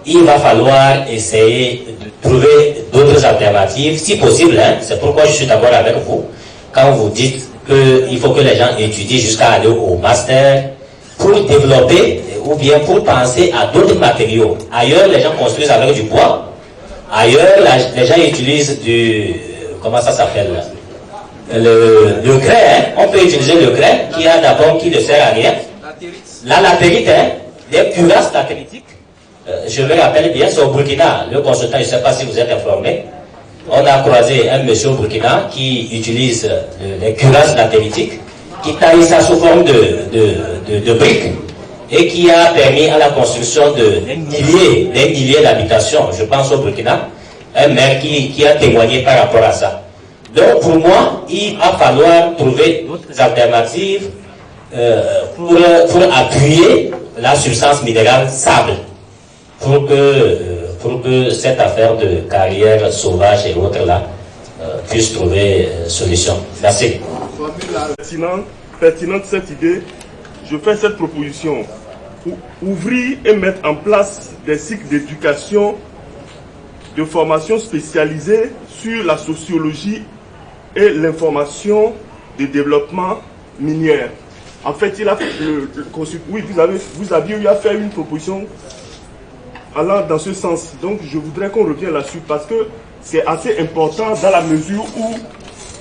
[SPEAKER 21] il va falloir essayer de trouver d'autres alternatives, si possible. C'est pourquoi je suis d'accord avec vous, quand vous dites qu'il faut que les gens étudient jusqu'à aller au master, pour développer ou bien pour penser à d'autres matériaux. Ailleurs, les gens construisent avec du bois. Ailleurs, les gens utilisent du... Comment ça s'appelle? Le grès. On peut utiliser le grès qui a d'abord qui ne sert à rien. La latérite, les cuirasses latéritiques. Je me rappelle bien, c'est au Burkina. Le consultant, je ne sais pas si vous êtes informé. On a croisé un monsieur au Burkina qui utilise les cuirasses latéritiques, qui taille ça sous forme de briques et qui a permis à la construction des milliers d'habitations. Je pense au Burkina, un maire qui a témoigné par rapport à ça. Donc pour moi, il va falloir trouver d'autres alternatives pour appuyer la substance minérale sable, pour que cette affaire de carrière sauvage et autres là puisse trouver solution. Merci.
[SPEAKER 14] Pertinente cette idée, je fais cette proposition. Ouvrir et mettre en place des cycles d'éducation, de formation spécialisée sur la sociologie et l'information des développements miniers. En fait, il a fait oui, vous aviez eu à faire une proposition allant dans ce sens. Donc, je voudrais qu'on revienne là-dessus parce que c'est assez important dans la mesure où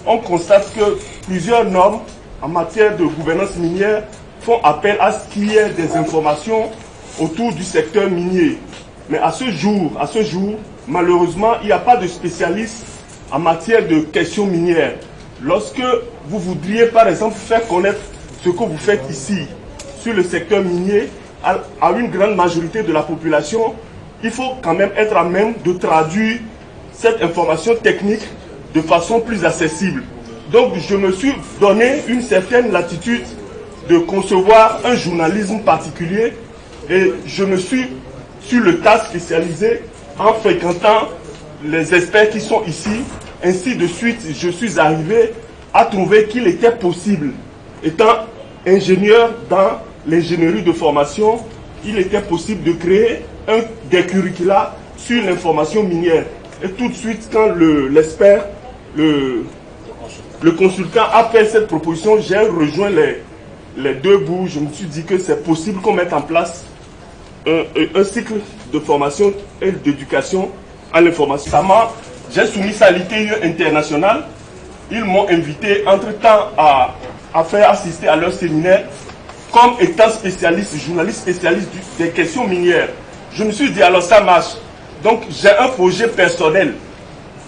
[SPEAKER 14] on constate que plusieurs normes en matière de gouvernance minière font appel à ce qu'il y ait des informations autour du secteur minier. Mais à ce jour, malheureusement, il n'y a pas de spécialistes en matière de questions minières. Lorsque vous voudriez, par exemple, faire connaître ce que vous faites ici sur le secteur minier à une grande majorité de la population, il faut quand même être à même de traduire cette information technique de façon plus accessible. Donc je me suis donné une certaine latitude de concevoir un journalisme particulier et je me suis sur le tas spécialisé en fréquentant les experts qui sont ici, ainsi de suite, je suis arrivé à trouver qu'il était possible, étant ingénieur dans l'ingénierie de formation, il était possible de créer des curricula sur l'information minière. Et tout de suite, quand l'expert, le consultant a fait cette proposition, j'ai rejoint les deux bouts. Je me suis dit que c'est possible qu'on mette en place un cycle de formation et d'éducation à l'information. J'ai soumis ça à l'ITIE international. Ils m'ont invité entre-temps à faire assister à leur séminaire comme étant spécialiste, journaliste spécialiste des questions minières. Je me suis dit, alors ça marche. Donc j'ai un projet personnel.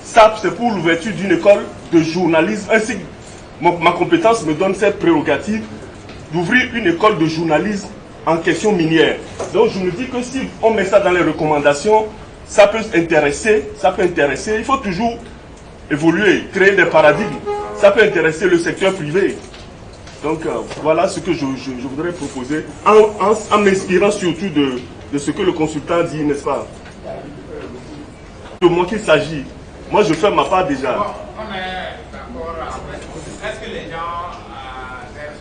[SPEAKER 14] Ça, c'est pour l'ouverture d'une école de journalisme. Ainsi, ma compétence me donne cette prérogative d'ouvrir une école de journalisme en questions minières. Donc je me dis que si on met ça dans les recommandations, ça peut intéresser, il faut toujours évoluer, créer des paradigmes. Ça peut intéresser le secteur privé. Donc voilà ce que je voudrais proposer, en m'inspirant surtout de ce que le consultant dit, n'est-ce pas? De moi qu'il s'agit. Moi je fais ma part déjà.
[SPEAKER 2] Bon, on est d'accord. Est-ce que les gens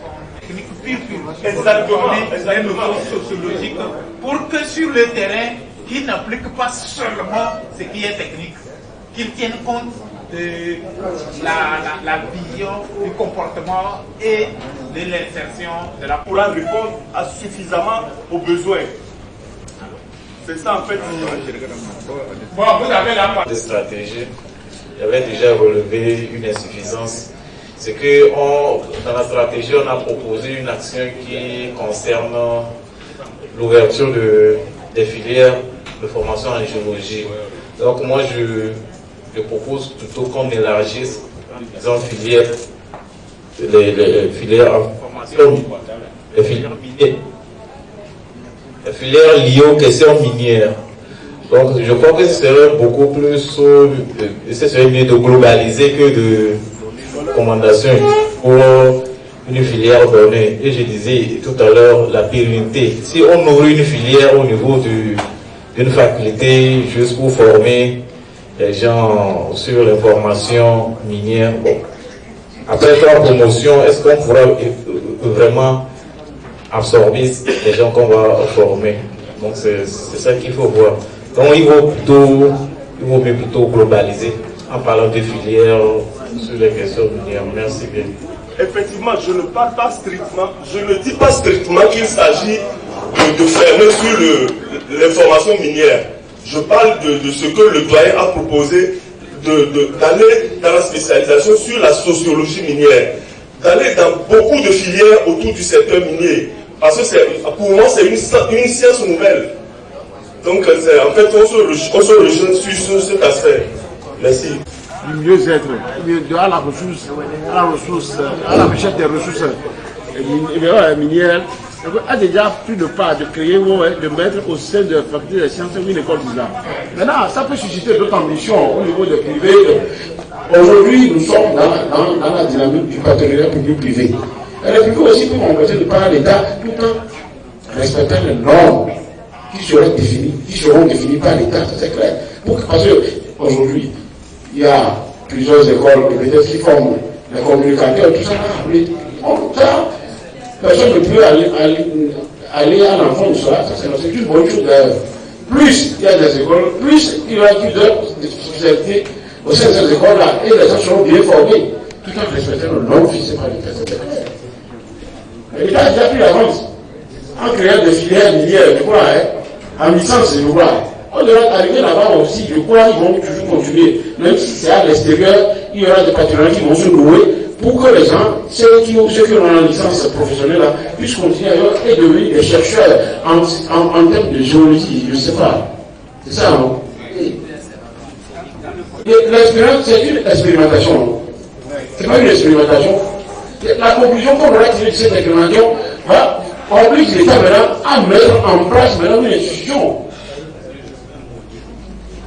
[SPEAKER 2] sont techniques
[SPEAKER 14] Exactement.
[SPEAKER 2] Les notions sociologiques pour que sur le terrain, ils n'appliquent pas seulement ce qui est technique, qu'ils tiennent compte de la vision du comportement et de l'insertion de la
[SPEAKER 14] pour répondre suffisamment aux besoins. C'est ça en fait.
[SPEAKER 2] Bon, vous avez la part.
[SPEAKER 11] De stratégie, j'avais déjà relevé une insuffisance. C'est que dans la stratégie, on a proposé une action qui concerne l'ouverture des filières de formation en géologie. Donc moi, je propose plutôt qu'on élargisse les filières en formation, les filières minières. Les filières liées aux questions minières. Donc je crois que ce serait beaucoup plus, ce serait mieux de globaliser que de recommandations pour une filière donnée. Et je disais tout à l'heure la pérennité. Si on ouvre une filière au niveau d'une faculté juste pour former les gens sur l'information minière, bon. Après 3 promotions, est-ce qu'on pourra vraiment absorber les gens qu'on va former? Donc c'est ça qu'il faut voir. Donc il vaut mieux plutôt globaliser en parlant de filières sur les questions minières. Merci bien.
[SPEAKER 14] Effectivement, je ne parle pas strictement, je ne dis pas strictement qu'il s'agit de fermer sur l'information minière. Je parle de ce que le doyen a proposé, d'aller dans la spécialisation sur la sociologie minière, d'aller dans beaucoup de filières autour du secteur minier. Parce que pour moi, c'est une science nouvelle. Donc, en fait, on se rejoint sur cet aspect. Merci.
[SPEAKER 10] Du mieux-être, à la recherche des ressources minières, a déjà pris le pas de créer ou de mettre au sein de la faculté des sciences une école d'État. Maintenant, ça peut susciter d'autres ambitions au niveau des privés. Aujourd'hui, nous sommes dans la dynamique du partenariat public-privé. Et les privés aussi peuvent remplacer par l'État tout en respectant les normes qui seront définies par l'État, c'est clair. Parce qu'aujourd'hui, il y a plusieurs écoles qui forment les communicateurs, tout ça. Personne ne peut aller à l'enfant de cela, c'est une bonne chose d'ailleurs. Plus il y a des écoles, plus il y aura plusieurs spécialités au sein de ces écoles-là, et les gens seront bien formés, tout en respectant le normes fixées par l'État, c'est clair. Mais l'État a déjà pris l'avance en créant des filières minières, je crois, en licence, je crois. On devrait arriver là-bas aussi, je crois qu'ils vont toujours continuer. Même si c'est à l'extérieur, il y aura des partenariats qui vont se nouer pour que les gens, ceux qui ont la licence professionnelle, là, puissent continuer ailleurs et devenir des chercheurs en termes de géologie, je ne sais pas. C'est ça, non? L'expérience, c'est une expérimentation. Ce n'est pas une expérimentation. La conclusion qu'on aura tirée de cette expérimentation oblige l'État maintenant à mettre en place maintenant une institution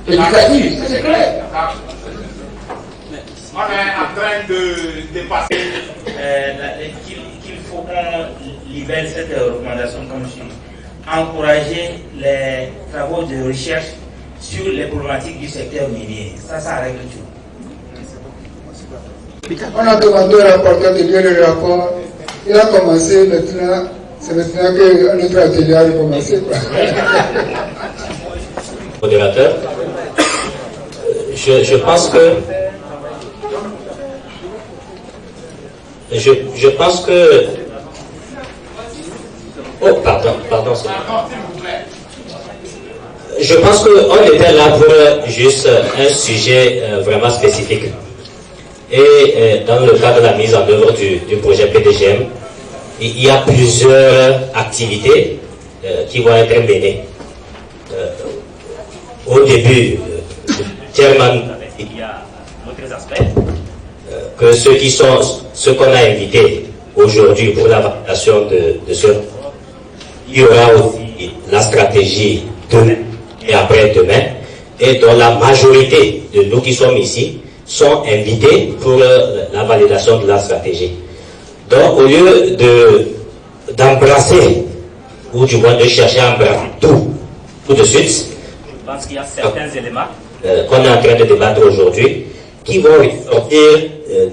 [SPEAKER 10] éducative, c'est clair.
[SPEAKER 2] On est en train de dépasser.
[SPEAKER 19] Qu'il faut qu'on libère cette recommandation comme suit. Encourager les travaux de recherche sur les problématiques du secteur minier. Ça règle tout.
[SPEAKER 15] On a demandé au rapporteur de lire le rapport. Il a commencé maintenant. C'est maintenant que notre atelier a recommencé.
[SPEAKER 21] Modérateur, je pense que je pense que oh pardon je pense qu'on était là pour juste un sujet vraiment spécifique et dans le cadre de la mise en œuvre du projet PDGM, il y a plusieurs activités qui vont être menées. Au début, Chairman, il y a d'autres aspects que ceux qu'on a invités aujourd'hui pour la validation de ce. Il y aura aussi la stratégie demain et après-demain, et dont la majorité de nous qui sommes ici sont invités pour la validation de la stratégie. Donc, au lieu d'embrasser, ou du moins de chercher à embrasser tout de suite, je pense qu'il y a certains éléments qu'on est en train de débattre aujourd'hui qui vont sortir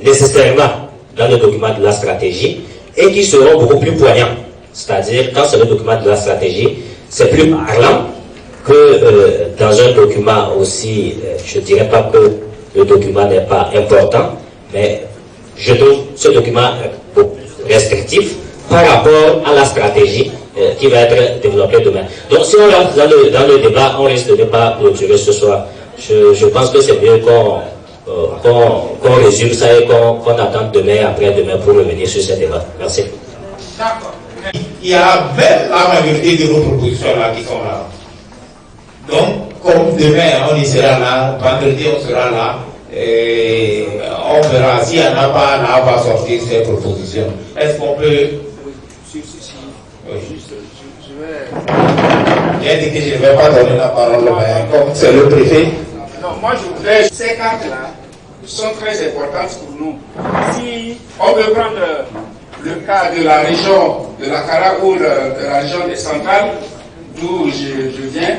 [SPEAKER 21] nécessairement dans le document de la stratégie et qui seront beaucoup plus poignants. C'est-à-dire, quand c'est le document de la stratégie, c'est plus parlant que dans un document aussi, je ne dirais pas que le document n'est pas important, mais je trouve ce document beaucoup plus restrictif par rapport à la stratégie qui va être développée demain. Donc si on rentre dans le débat, on risque de ne pas clôturer ce soir. Je pense que c'est mieux qu'on résume ça et qu'on attende demain et après-demain pour revenir sur ce débat. Merci.
[SPEAKER 5] D'accord. Il y a même la majorité de nos propositions là qui sont là. Donc, comme demain on y sera là, vendredi on sera là, et on verra s'il n'y en a pas, là on va sortir ces propositions. Est-ce qu'on peut... J'ai dit que je ne vais pas donner la parole, mais comme c'est le préfet.
[SPEAKER 7] Non, moi je voudrais... Ces cartes-là sont très importantes pour nous. Si on veut prendre le cas de la région de la Kara ou de la région centrale, d'où je viens,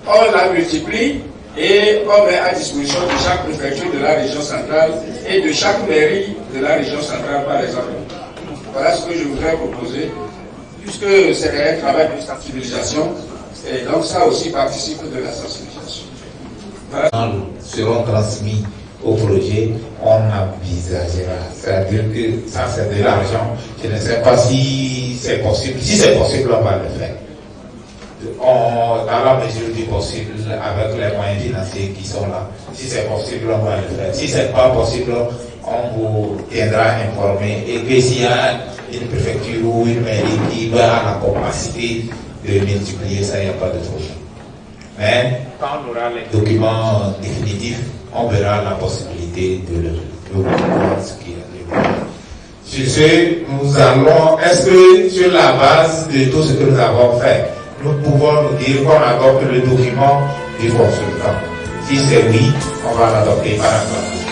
[SPEAKER 7] on la multiplie et on met à disposition de chaque préfecture de la région centrale et de chaque mairie de la région centrale, par exemple. Voilà ce que je voudrais proposer, puisque c'est un travail de sensibilisation, et donc ça aussi participe de la sensibilisation. Voilà.
[SPEAKER 5] Seront transmis au projet, on envisagera. C'est-à-dire que ça c'est de l'argent. Je ne sais pas si c'est possible. Si c'est possible, on va le faire. Dans la mesure du possible, avec les moyens financiers qui sont là. Si c'est possible, on va le faire. Si c'est pas possible, on vous tiendra informé. Et que s'il y a une préfecture ou une mairie qui va à la capacité de multiplier ça, il n'y a pas de problème. Mais quand on aura les documents définitifs, on verra la possibilité de le voir ce qui est. Sur ce, nous allons, est-ce que sur la base de tout ce que nous avons fait, nous pouvons nous dire qu'on adopte le document du consultant? Si c'est oui, on va l'adopter par accord.